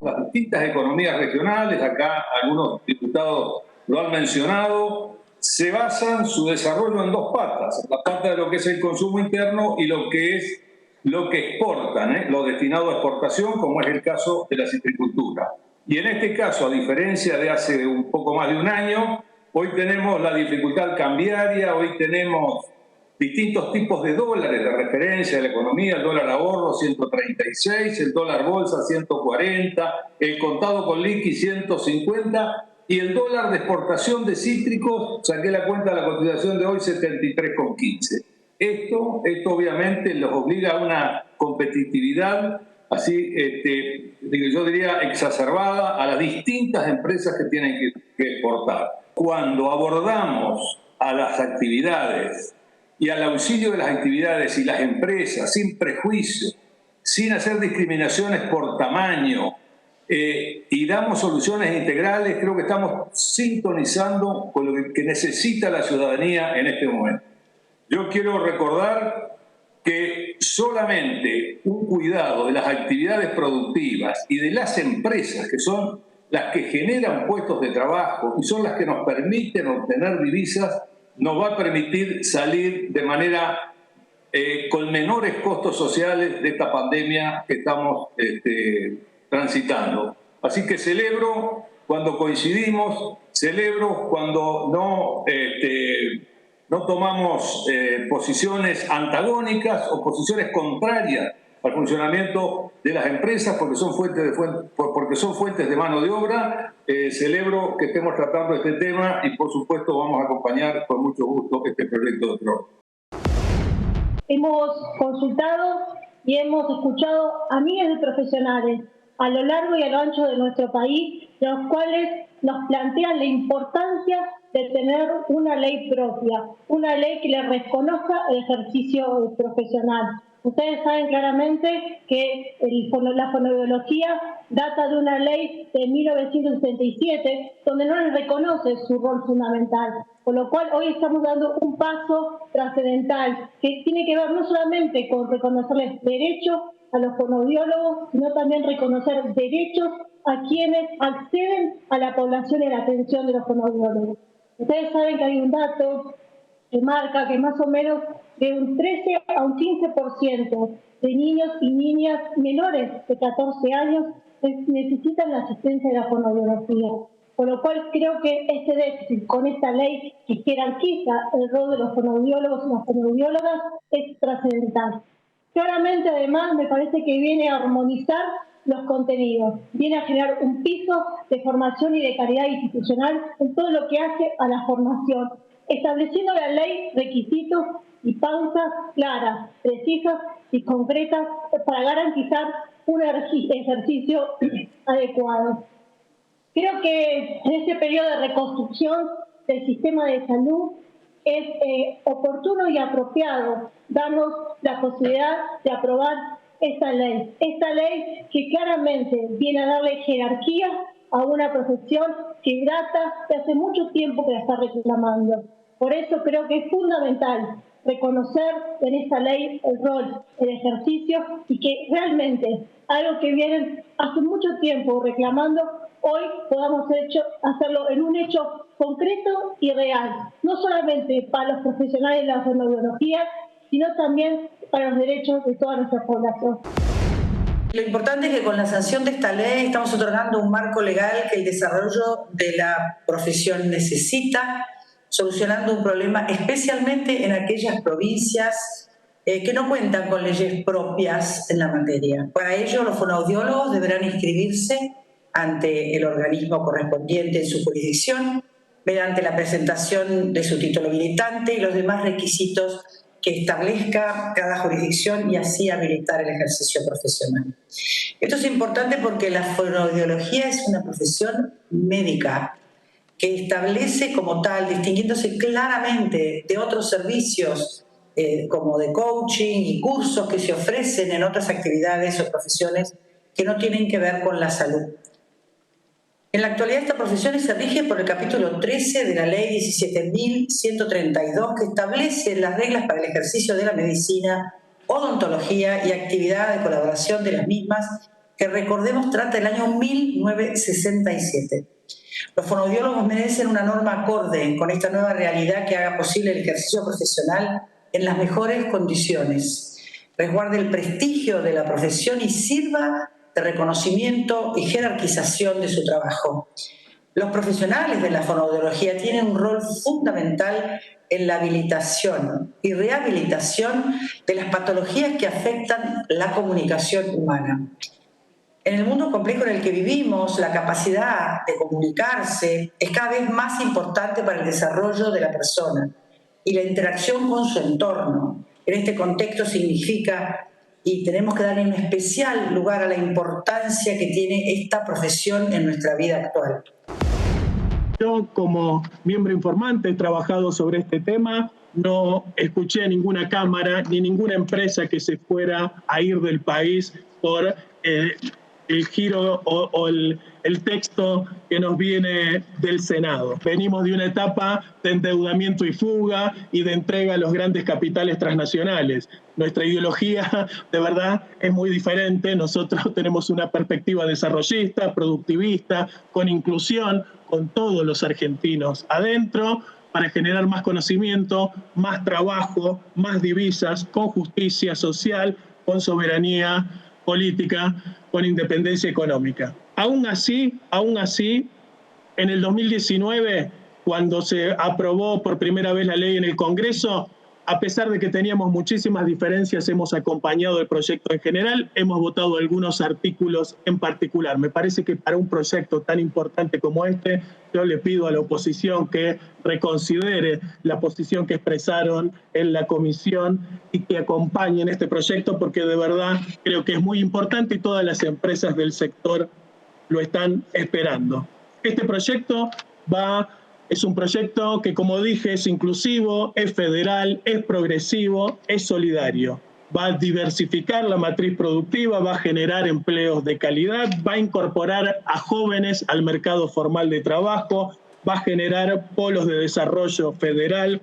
Las distintas economías regionales, acá algunos diputados lo han mencionado, se basan su desarrollo en dos patas, la pata de lo que es el consumo interno y lo que es lo que exportan, lo destinado a exportación, como es el caso de la citricultura. Y en este caso, a diferencia de hace un poco más de un año, hoy tenemos la dificultad cambiaria, hoy tenemos distintos tipos de dólares de referencia de la economía, el dólar ahorro 136, el dólar bolsa 140, el contado con liqui 150, y el dólar de exportación de cítricos, saqué la cuenta de la cotización de hoy, 73,15. Esto obviamente los obliga a una competitividad así, yo diría exacerbada a las distintas empresas que tienen que exportar. Cuando abordamos a las actividades y al auxilio de las actividades y las empresas sin prejuicio, sin hacer discriminaciones por tamaño, y damos soluciones integrales, creo que estamos sintonizando con lo que necesita la ciudadanía en este momento. Yo quiero recordar que solamente un cuidado de las actividades productivas y de las empresas, que son las que generan puestos de trabajo y son las que nos permiten obtener divisas, nos va a permitir salir de manera con menores costos sociales de esta pandemia que estamos transitando. Así que celebro cuando coincidimos, celebro cuando no tomamos posiciones antagónicas o posiciones contrarias al funcionamiento de las empresas porque son fuentes de mano de obra. Celebro que estemos tratando este tema y por supuesto vamos a acompañar con mucho gusto este proyecto de programa. Hemos consultado y hemos escuchado a miles de profesionales a lo largo y a lo ancho de nuestro país, los cuales nos plantean la importancia de tener una ley propia, una ley que le reconozca el ejercicio profesional. Ustedes saben claramente que la fonoaudiología data de una ley de 1967, donde no les reconoce su rol fundamental. Por lo cual hoy estamos dando un paso trascendental que tiene que ver no solamente con reconocerles derechos a los fonoaudiólogos, sino también reconocer derechos a quienes acceden a la población y a la atención de los fonoaudiólogos. Ustedes saben que hay un dato que marca que más o menos de un 13 a un 15% de niños y niñas menores de 14 años necesitan la asistencia de la fonoaudiología. Por lo cual creo que este déficit con esta ley que jerarquiza el rol de los fonoaudiólogos y las fonoaudiólogas es trascendental. Claramente, además, me parece que viene a armonizar los contenidos, viene a generar un piso de formación y de calidad institucional en todo lo que hace a la formación, estableciendo la ley requisitos y pautas claras, precisas y concretas para garantizar un ejercicio adecuado. Creo que en este periodo de reconstrucción del sistema de salud es oportuno y apropiado darnos la posibilidad de aprobar esta ley que claramente viene a darle jerarquía a una profesión que data de hace mucho tiempo que la está reclamando. Por eso creo que es fundamental reconocer en esta ley el rol, el ejercicio y que realmente algo que vienen hace mucho tiempo reclamando, hoy podamos hacerlo en un hecho concreto y real, no solamente para los profesionales de la fonoaudiología, sino también para los derechos de toda nuestra población. Lo importante es que con la sanción de esta ley estamos otorgando un marco legal que el desarrollo de la profesión necesita, solucionando un problema especialmente en aquellas provincias que no cuentan con leyes propias en la materia. Para ello, los fonoaudiólogos deberán inscribirse ante el organismo correspondiente en su jurisdicción, mediante la presentación de su título habilitante y los demás requisitos que establezca cada jurisdicción y así habilitar el ejercicio profesional. Esto es importante porque la fonoaudiología es una profesión médica que establece como tal, distinguiéndose claramente de otros servicios como de coaching y cursos que se ofrecen en otras actividades o profesiones que no tienen que ver con la salud. En la actualidad esta profesión se rige por el capítulo 13 de la ley 17.132 que establece las reglas para el ejercicio de la medicina, odontología y actividad de colaboración de las mismas, que recordemos trata del año 1967. Los fonoaudiólogos merecen una norma acorde con esta nueva realidad que haga posible el ejercicio profesional en las mejores condiciones, resguarde el prestigio de la profesión y sirva de reconocimiento y jerarquización de su trabajo. Los profesionales de la fonoaudiología tienen un rol fundamental en la habilitación y rehabilitación de las patologías que afectan la comunicación humana. En el mundo complejo en el que vivimos, la capacidad de comunicarse es cada vez más importante para el desarrollo de la persona y la interacción con su entorno. En este contexto significa, y tenemos que darle un especial lugar a la importancia que tiene esta profesión en nuestra vida actual. Yo, como miembro informante, he trabajado sobre este tema. No escuché a ninguna cámara ni ninguna empresa que se fuera a ir del país por el giro o el texto que nos viene del Senado. Venimos de una etapa de endeudamiento y fuga y de entrega a los grandes capitales transnacionales. Nuestra ideología, de verdad, es muy diferente. Nosotros tenemos una perspectiva desarrollista, productivista, con inclusión, con todos los argentinos adentro, para generar más conocimiento, más trabajo, más divisas, con justicia social, con soberanía política, con independencia económica. Aún así, en el 2019, cuando se aprobó por primera vez la ley en el Congreso, a pesar de que teníamos muchísimas diferencias, hemos acompañado el proyecto en general, hemos votado algunos artículos en particular. Me parece que para un proyecto tan importante como este, yo le pido a la oposición que reconsidere la posición que expresaron en la comisión y que acompañen este proyecto, porque de verdad creo que es muy importante y todas las empresas del sector lo están esperando. Este proyecto es un proyecto que, como dije, es inclusivo, es federal, es progresivo, es solidario. Va a diversificar la matriz productiva, va a generar empleos de calidad, va a incorporar a jóvenes al mercado formal de trabajo, va a generar polos de desarrollo federal,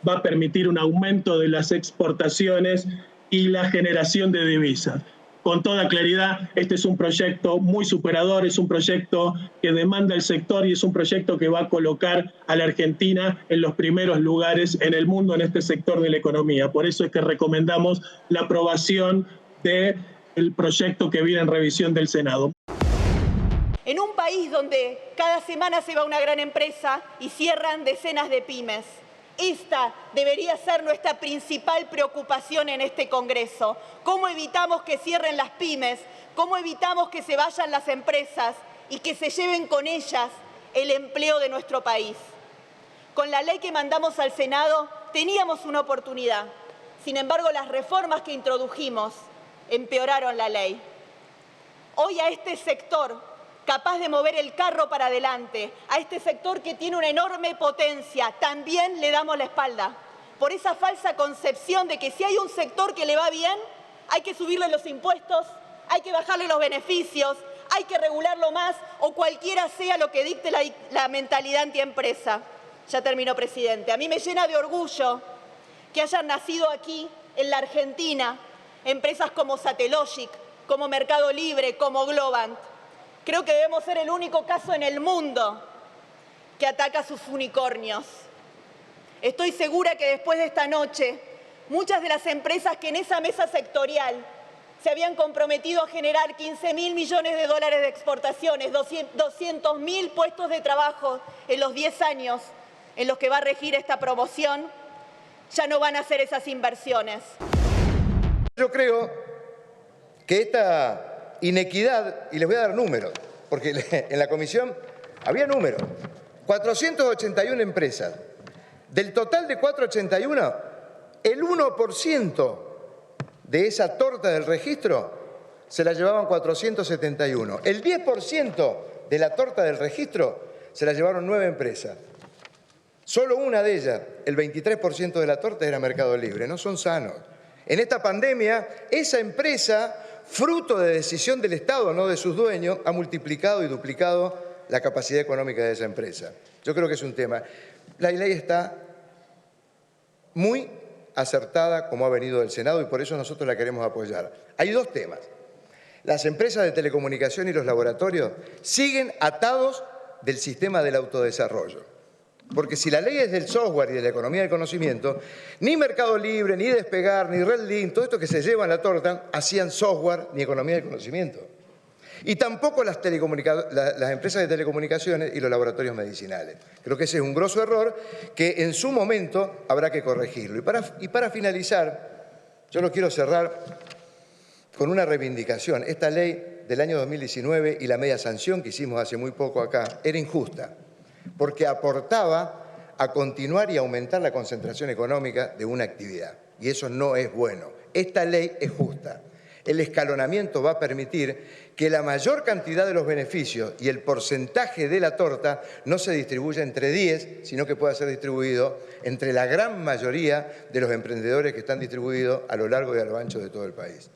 va a permitir un aumento de las exportaciones y la generación de divisas. Con toda claridad, este es un proyecto muy superador, es un proyecto que demanda el sector y es un proyecto que va a colocar a la Argentina en los primeros lugares en el mundo en este sector de la economía. Por eso es que recomendamos la aprobación del proyecto que viene en revisión del Senado. En un país donde cada semana se va una gran empresa y cierran decenas de pymes, esta debería ser nuestra principal preocupación en este Congreso. ¿Cómo evitamos que cierren las pymes? ¿Cómo evitamos que se vayan las empresas y que se lleven con ellas el empleo de nuestro país? Con la ley que mandamos al Senado teníamos una oportunidad. Sin embargo, las reformas que introdujimos empeoraron la ley. Hoy a este sector capaz de mover el carro para adelante, a este sector que tiene una enorme potencia, también le damos la espalda. Por esa falsa concepción de que si hay un sector que le va bien, hay que subirle los impuestos, hay que bajarle los beneficios, hay que regularlo más o cualquiera sea lo que dicte la mentalidad antiempresa. Ya terminó, presidente. A mí me llena de orgullo que hayan nacido aquí, en la Argentina, empresas como Satellogic, como Mercado Libre, como Globant. Creo que debemos ser el único caso en el mundo que ataca a sus unicornios. Estoy segura que después de esta noche, muchas de las empresas que en esa mesa sectorial se habían comprometido a generar 15.000 millones de dólares de exportaciones, 200.000 puestos de trabajo en los 10 años en los que va a regir esta promoción, ya no van a hacer esas inversiones. Yo creo que esta inequidad, y les voy a dar números, porque en la comisión había números, 481 empresas. Del total de 481, el 1% de esa torta del registro se la llevaban 471. El 10% de la torta del registro se la llevaron 9 empresas. Solo una de ellas, el 23% de la torta, era Mercado Libre. No son sanos. En esta pandemia, esa empresa, fruto de decisión del Estado, no de sus dueños, ha multiplicado y duplicado la capacidad económica de esa empresa. Yo creo que es un tema. La ley está muy acertada como ha venido del Senado y por eso nosotros la queremos apoyar. Hay dos temas. Las empresas de telecomunicación y los laboratorios siguen atados del sistema del autodesarrollo. Porque si la ley es del software y de la economía del conocimiento, ni Mercado Libre, ni Despegar, ni Redlink, todo esto que se lleva en la torta, hacían software ni economía del conocimiento. Y tampoco las empresas de telecomunicaciones y los laboratorios medicinales. Creo que ese es un grosso error que en su momento habrá que corregirlo. Y para finalizar, yo lo quiero cerrar con una reivindicación. Esta ley del año 2019 y la media sanción que hicimos hace muy poco acá era injusta, porque aportaba a continuar y aumentar la concentración económica de una actividad. Y eso no es bueno. Esta ley es justa. El escalonamiento va a permitir que la mayor cantidad de los beneficios y el porcentaje de la torta no se distribuya entre 10, sino que pueda ser distribuido entre la gran mayoría de los emprendedores que están distribuidos a lo largo y a lo ancho de todo el país.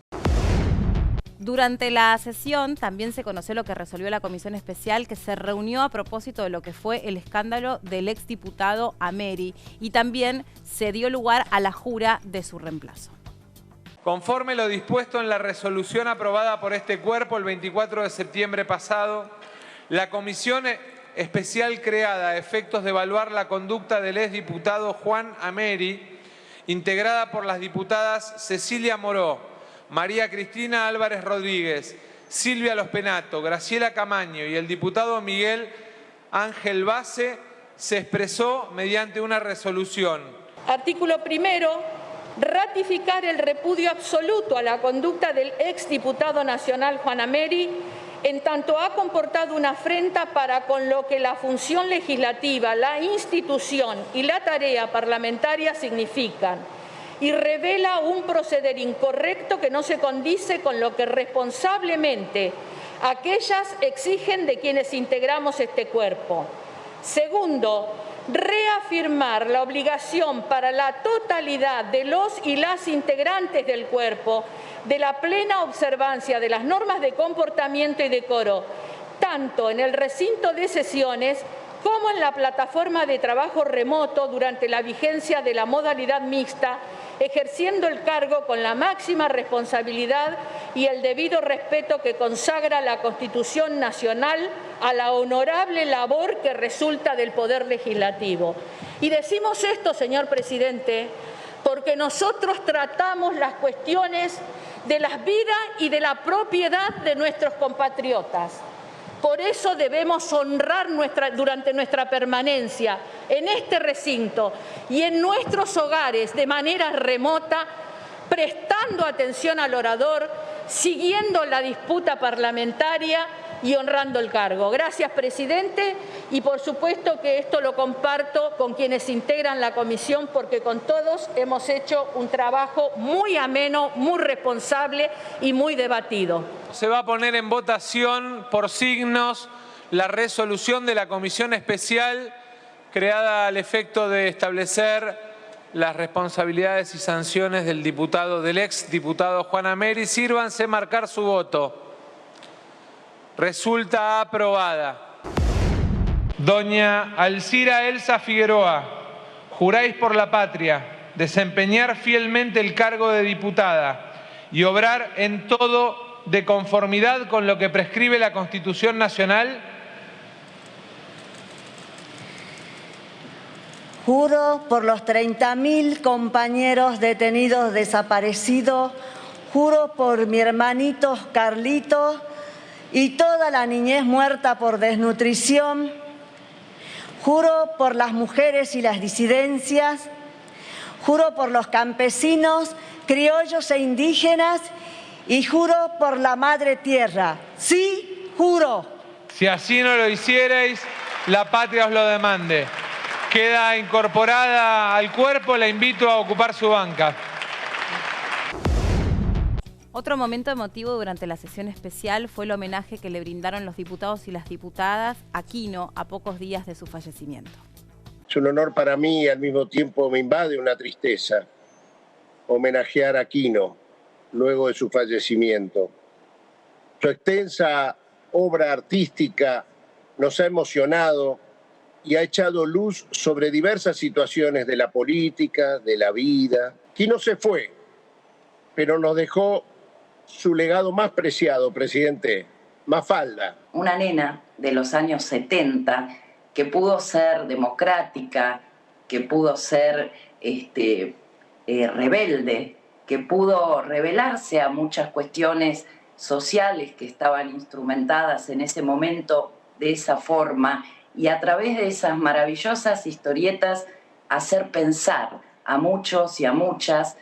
Durante la sesión también se conoció lo que resolvió la comisión especial que se reunió a propósito de lo que fue el escándalo del exdiputado Ameri y también se dio lugar a la jura de su reemplazo. Conforme lo dispuesto en la resolución aprobada por este cuerpo el 24 de septiembre pasado, la comisión especial creada a efectos de evaluar la conducta del exdiputado Juan Ameri, integrada por las diputadas Cecilia Moró, María Cristina Álvarez Rodríguez, Silvia Lospenato, Graciela Camaño y el diputado Miguel Ángel Base, se expresó mediante una resolución. Artículo primero. Ratificar el repudio absoluto a la conducta del exdiputado nacional Juan Ameri, en tanto ha comportado una afrenta para con lo que la función legislativa, la institución y la tarea parlamentaria significan, y revela un proceder incorrecto que no se condice con lo que responsablemente aquellas exigen de quienes integramos este cuerpo. Segundo, reafirmar la obligación para la totalidad de los y las integrantes del cuerpo de la plena observancia de las normas de comportamiento y decoro, tanto en el recinto de sesiones como en la plataforma de trabajo remoto durante la vigencia de la modalidad mixta, ejerciendo el cargo con la máxima responsabilidad y el debido respeto que consagra la Constitución Nacional a la honorable labor que resulta del Poder Legislativo. Y decimos esto, señor presidente, porque nosotros tratamos las cuestiones de la vida y de la propiedad de nuestros compatriotas. Por eso debemos honrar durante nuestra permanencia en este recinto y en nuestros hogares de manera remota, prestando atención al orador, siguiendo la disputa parlamentaria y honrando el cargo. Gracias, presidente, y por supuesto que esto lo comparto con quienes integran la comisión, porque con todos hemos hecho un trabajo muy ameno, muy responsable y muy debatido. Se va a poner en votación por signos la resolución de la comisión especial creada al efecto de establecer las responsabilidades y sanciones del exdiputado Juan Ameri. Sírvanse marcar su voto. Resulta aprobada. Doña Alcira Elsa Figueroa, juráis por la patria desempeñar fielmente el cargo de diputada y obrar en todo de conformidad con lo que prescribe la Constitución Nacional. Juro por los 30.000 compañeros detenidos desaparecidos, juro por mi hermanito Carlito y toda la niñez muerta por desnutrición, juro por las mujeres y las disidencias, juro por los campesinos, criollos e indígenas y juro por la madre tierra. Sí, juro. Si así no lo hicierais, la patria os lo demande. Queda incorporada al cuerpo, la invito a ocupar su banca. Otro momento emotivo durante la sesión especial fue el homenaje que le brindaron los diputados y las diputadas a Quino a pocos días de su fallecimiento. Es un honor para mí y al mismo tiempo me invade una tristeza homenajear a Quino luego de su fallecimiento. Su extensa obra artística nos ha emocionado y ha echado luz sobre diversas situaciones de la política, de la vida. Quino se fue, pero nos dejó su legado más preciado, presidente, Mafalda. Una nena de los años 70 que pudo ser democrática, que pudo ser rebelde, que pudo rebelarse a muchas cuestiones sociales que estaban instrumentadas en ese momento de esa forma, y a través de esas maravillosas historietas hacer pensar a muchos y a muchas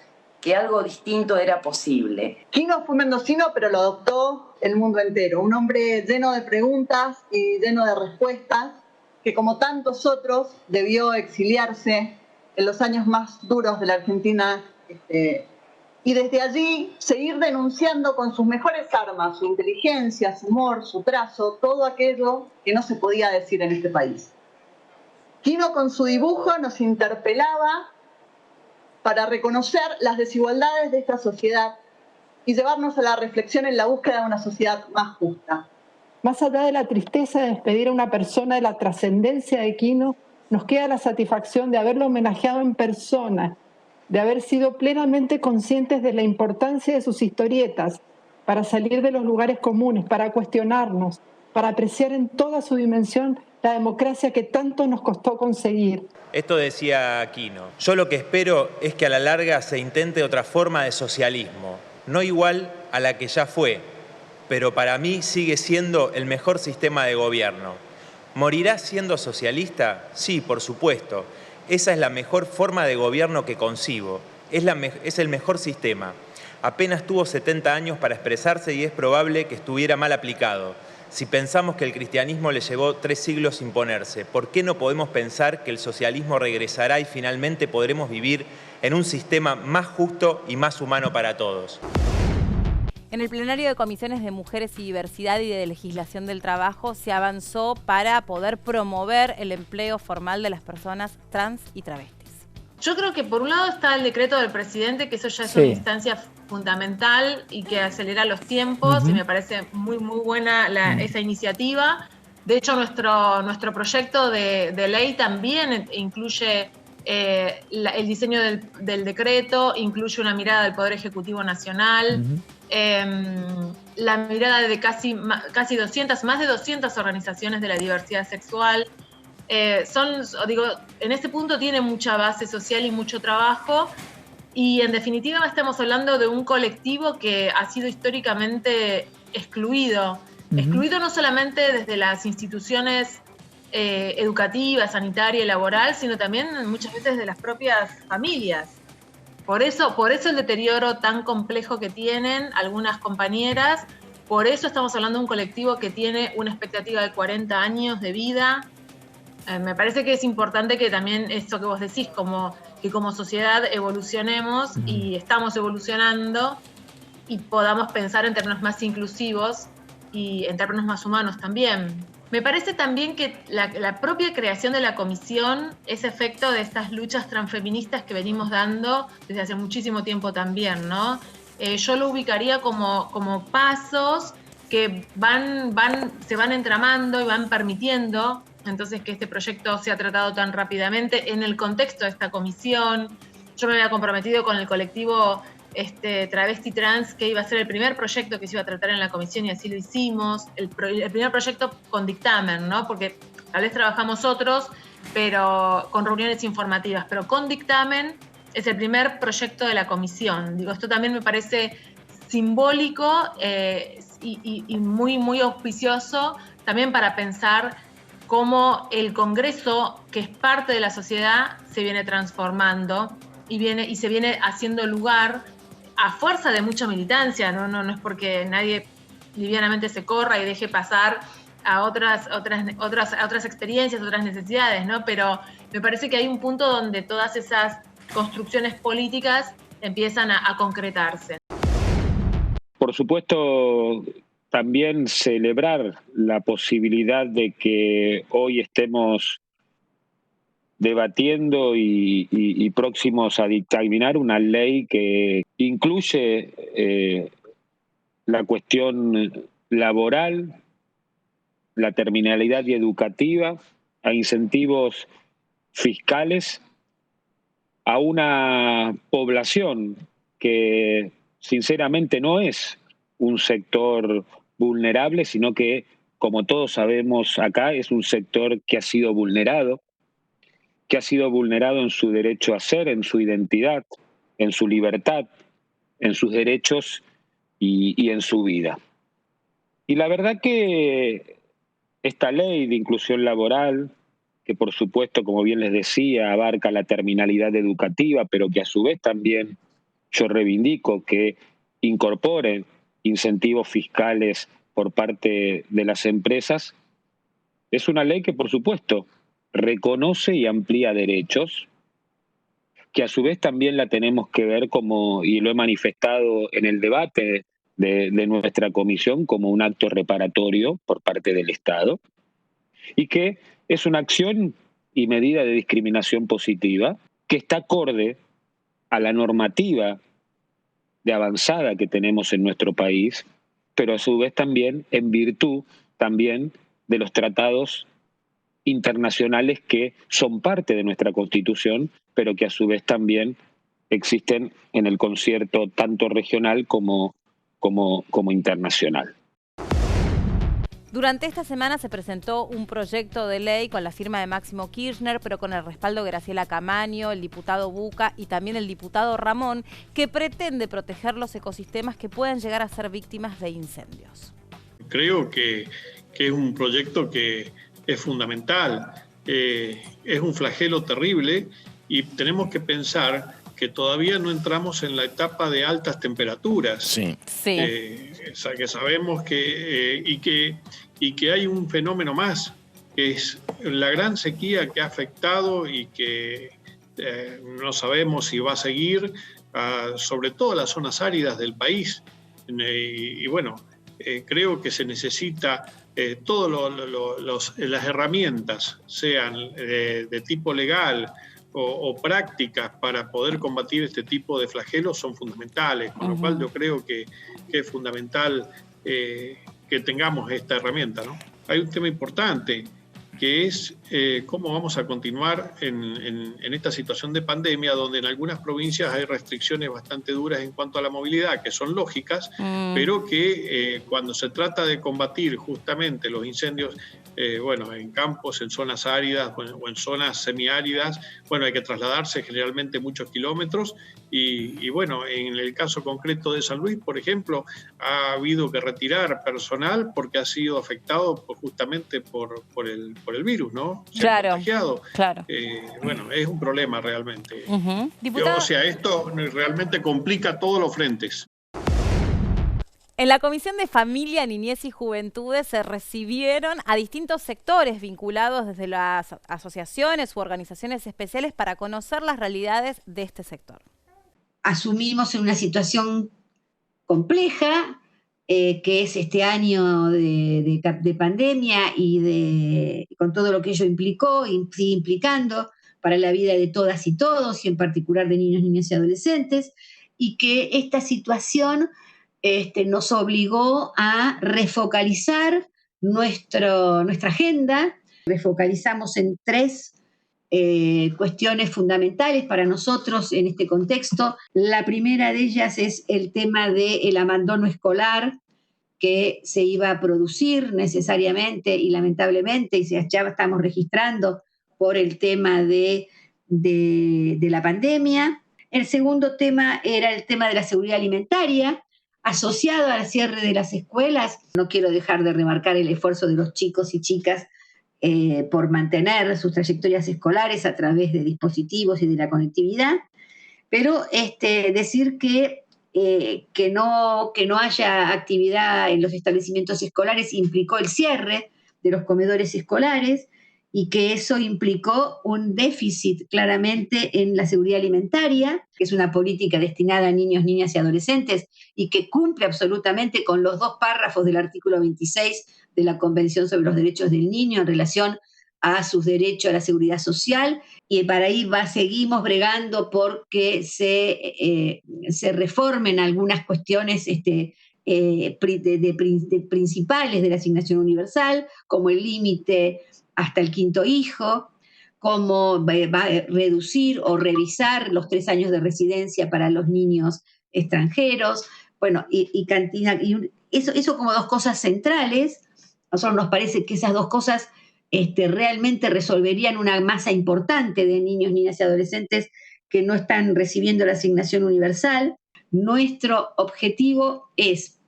que algo distinto era posible. Quino fue mendocino, pero lo adoptó el mundo entero. Un hombre lleno de preguntas y lleno de respuestas, que como tantos otros debió exiliarse en los años más duros de la Argentina y desde allí seguir denunciando con sus mejores armas, su inteligencia, su humor, su trazo, todo aquello que no se podía decir en este país. Quino con su dibujo nos interpelaba para reconocer las desigualdades de esta sociedad y llevarnos a la reflexión en la búsqueda de una sociedad más justa. Más allá de la tristeza de despedir a una persona de la trascendencia de Quino, nos queda la satisfacción de haberlo homenajeado en persona, de haber sido plenamente conscientes de la importancia de sus historietas para salir de los lugares comunes, para cuestionarnos, para apreciar en toda su dimensión la democracia que tanto nos costó conseguir. Esto decía Quino. Yo lo que espero es que a la larga se intente otra forma de socialismo, no igual a la que ya fue, pero para mí sigue siendo el mejor sistema de gobierno. ¿Morirá siendo socialista? Sí, por supuesto. Esa es la mejor forma de gobierno que concibo. Es el mejor sistema. Apenas tuvo 70 años para expresarse y es probable que estuviera mal aplicado. Si pensamos que el cristianismo le llevó 3 siglos imponerse, ¿por qué no podemos pensar que el socialismo regresará y finalmente podremos vivir en un sistema más justo y más humano para todos? En el plenario de Comisiones de Mujeres y Diversidad y de Legislación del Trabajo se avanzó para poder promover el empleo formal de las personas trans y travestis. Yo creo que por un lado está el decreto del presidente, que eso ya es una instancia fundamental y que acelera los tiempos, y me parece muy buena esa iniciativa. De hecho, nuestro proyecto de ley también incluye el diseño del decreto, incluye una mirada del Poder Ejecutivo Nacional, la mirada de casi 200, más de 200 organizaciones de la diversidad sexual. En este punto tiene mucha base social y mucho trabajo, y en definitiva estamos hablando de un colectivo que ha sido históricamente excluido no solamente desde las instituciones educativas, sanitaria y laboral, sino también muchas veces de las propias familias. Por eso el deterioro tan complejo que tienen algunas compañeras, por eso estamos hablando de un colectivo que tiene una expectativa de 40 años de vida. Me parece que es importante que también esto que vos decís, que como sociedad evolucionemos, y estamos evolucionando, y podamos pensar en términos más inclusivos y en términos más humanos también. Me parece también que la propia creación de la comisión es efecto de estas luchas transfeministas que venimos dando desde hace muchísimo tiempo también, ¿no? Yo lo ubicaría como pasos que se van entramando y van permitiendo entonces que este proyecto sea tratado tan rápidamente en el contexto de esta comisión. Yo me había comprometido con el colectivo Travesti Trans que iba a ser el primer proyecto que se iba a tratar en la comisión, y así lo hicimos. El primer proyecto con dictamen, ¿no? Porque tal vez trabajamos otros, pero con reuniones informativas, pero con dictamen es el primer proyecto de la comisión. Esto también me parece simbólico y muy auspicioso también para pensar cómo el Congreso, que es parte de la sociedad, se viene transformando y se viene haciendo lugar a fuerza de mucha militancia, no es porque nadie livianamente se corra y deje pasar a otras experiencias, otras necesidades, ¿no? Pero me parece que hay un punto donde todas esas construcciones políticas empiezan a concretarse. Por supuesto, también celebrar la posibilidad de que hoy estemos debatiendo y próximos a dictaminar una ley que incluye la cuestión laboral, la terminalidad y educativa, a incentivos fiscales a una población que sinceramente no es un sector vulnerable, sino que, como todos sabemos acá, es un sector que ha sido vulnerado en su derecho a ser, en su identidad, en su libertad, en sus derechos y en su vida. Y la verdad que esta ley de inclusión laboral, que por supuesto, como bien les decía, abarca la terminalidad educativa, pero que a su vez también yo reivindico que incorporen incentivos fiscales por parte de las empresas. Es una ley que, por supuesto, reconoce y amplía derechos, que a su vez también la tenemos que ver como, y lo he manifestado en el debate de nuestra comisión, como un acto reparatorio por parte del Estado, y que es una acción y medida de discriminación positiva que está acorde a la normativa de avanzada que tenemos en nuestro país, pero a su vez también en virtud también de los tratados internacionales que son parte de nuestra Constitución, pero que a su vez también existen en el concierto tanto regional como internacional. Durante esta semana se presentó un proyecto de ley con la firma de Máximo Kirchner, pero con el respaldo de Graciela Camaño, el diputado Buca y también el diputado Ramón, que pretende proteger los ecosistemas que puedan llegar a ser víctimas de incendios. Creo que es un proyecto que es fundamental, es un flagelo terrible y tenemos que pensar que todavía no entramos en la etapa de altas temperaturas. Sí. O sea, que sabemos que hay un fenómeno más, que es la gran sequía que ha afectado y que no sabemos si va a seguir, sobre todo las zonas áridas del país. Y bueno, creo que se necesita todas las herramientas, sean de tipo legal o prácticas para poder combatir este tipo de flagelos, son fundamentales, con lo cual yo creo que es fundamental que tengamos esta herramienta, ¿no? Hay un tema importante que es cómo vamos a continuar en esta situación de pandemia, donde en algunas provincias hay restricciones bastante duras en cuanto a la movilidad, que son lógicas, pero que cuando se trata de combatir justamente los incendios, en campos, en zonas áridas o en zonas semiáridas, hay que trasladarse generalmente muchos kilómetros y en el caso concreto de San Luis, por ejemplo, ha habido que retirar personal porque ha sido afectado justamente por el virus, ¿no? Se han contagiado. Claro. Es un problema realmente. Diputado, O sea, esto realmente complica todos los frentes. en la Comisión de Familia, Niñez y Juventudes se recibieron a distintos sectores vinculados desde las asociaciones u organizaciones especiales para conocer las realidades de este sector. Asumimos en una situación compleja, que es este año de pandemia y con todo lo que ello implicó y sigue implicando para la vida de todas y todos, y en particular de niños, niñas y adolescentes, y que esta situación nos obligó a refocalizar nuestra agenda. Refocalizamos en 3 cuestiones fundamentales para nosotros en este contexto. La primera de ellas es el tema del abandono escolar que se iba a producir necesariamente y lamentablemente, y ya estamos registrando por el tema de la pandemia. El segundo tema era el tema de la seguridad alimentaria, asociado al cierre de las escuelas. No quiero dejar de remarcar el esfuerzo de los chicos y chicas por mantener sus trayectorias escolares a través de dispositivos y de la conectividad, pero decir que no haya actividad en los establecimientos escolares implicó el cierre de los comedores escolares y que eso implicó un déficit claramente en la seguridad alimentaria, que es una política destinada a niños, niñas y adolescentes y que cumple absolutamente con los 2 párrafos del artículo 26 de la Convención sobre los Derechos del Niño en relación a sus derechos a la seguridad social, y para ahí seguimos bregando porque se reformen algunas cuestiones principales de la asignación universal, como el límite hasta el 5º hijo, como va a reducir o revisar los 3 años de residencia para los niños extranjeros, y cantina, y eso como 2 cosas centrales. A nosotros nos parece que esas 2 cosas realmente resolverían una masa importante de niños, niñas y adolescentes que no están recibiendo la asignación universal. Nuestro objetivo es,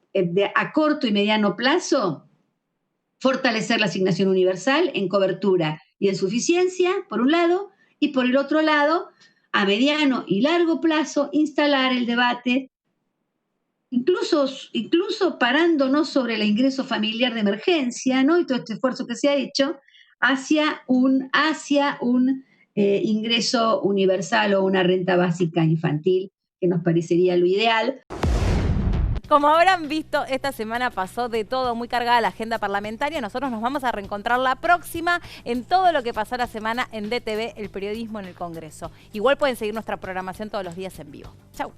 a corto y mediano plazo, fortalecer la asignación universal en cobertura y en suficiencia, por un lado, y por el otro lado, a mediano y largo plazo instalar el debate, incluso parándonos sobre el ingreso familiar de emergencia, ¿no? Y todo este esfuerzo que se ha hecho hacia un ingreso universal o una renta básica infantil, que nos parecería lo ideal. Como habrán visto, esta semana pasó de todo, muy cargada la agenda parlamentaria. Nosotros nos vamos a reencontrar la próxima en todo lo que pasó la semana en DTV, el periodismo en el Congreso. Igual pueden seguir nuestra programación todos los días en vivo. Chau.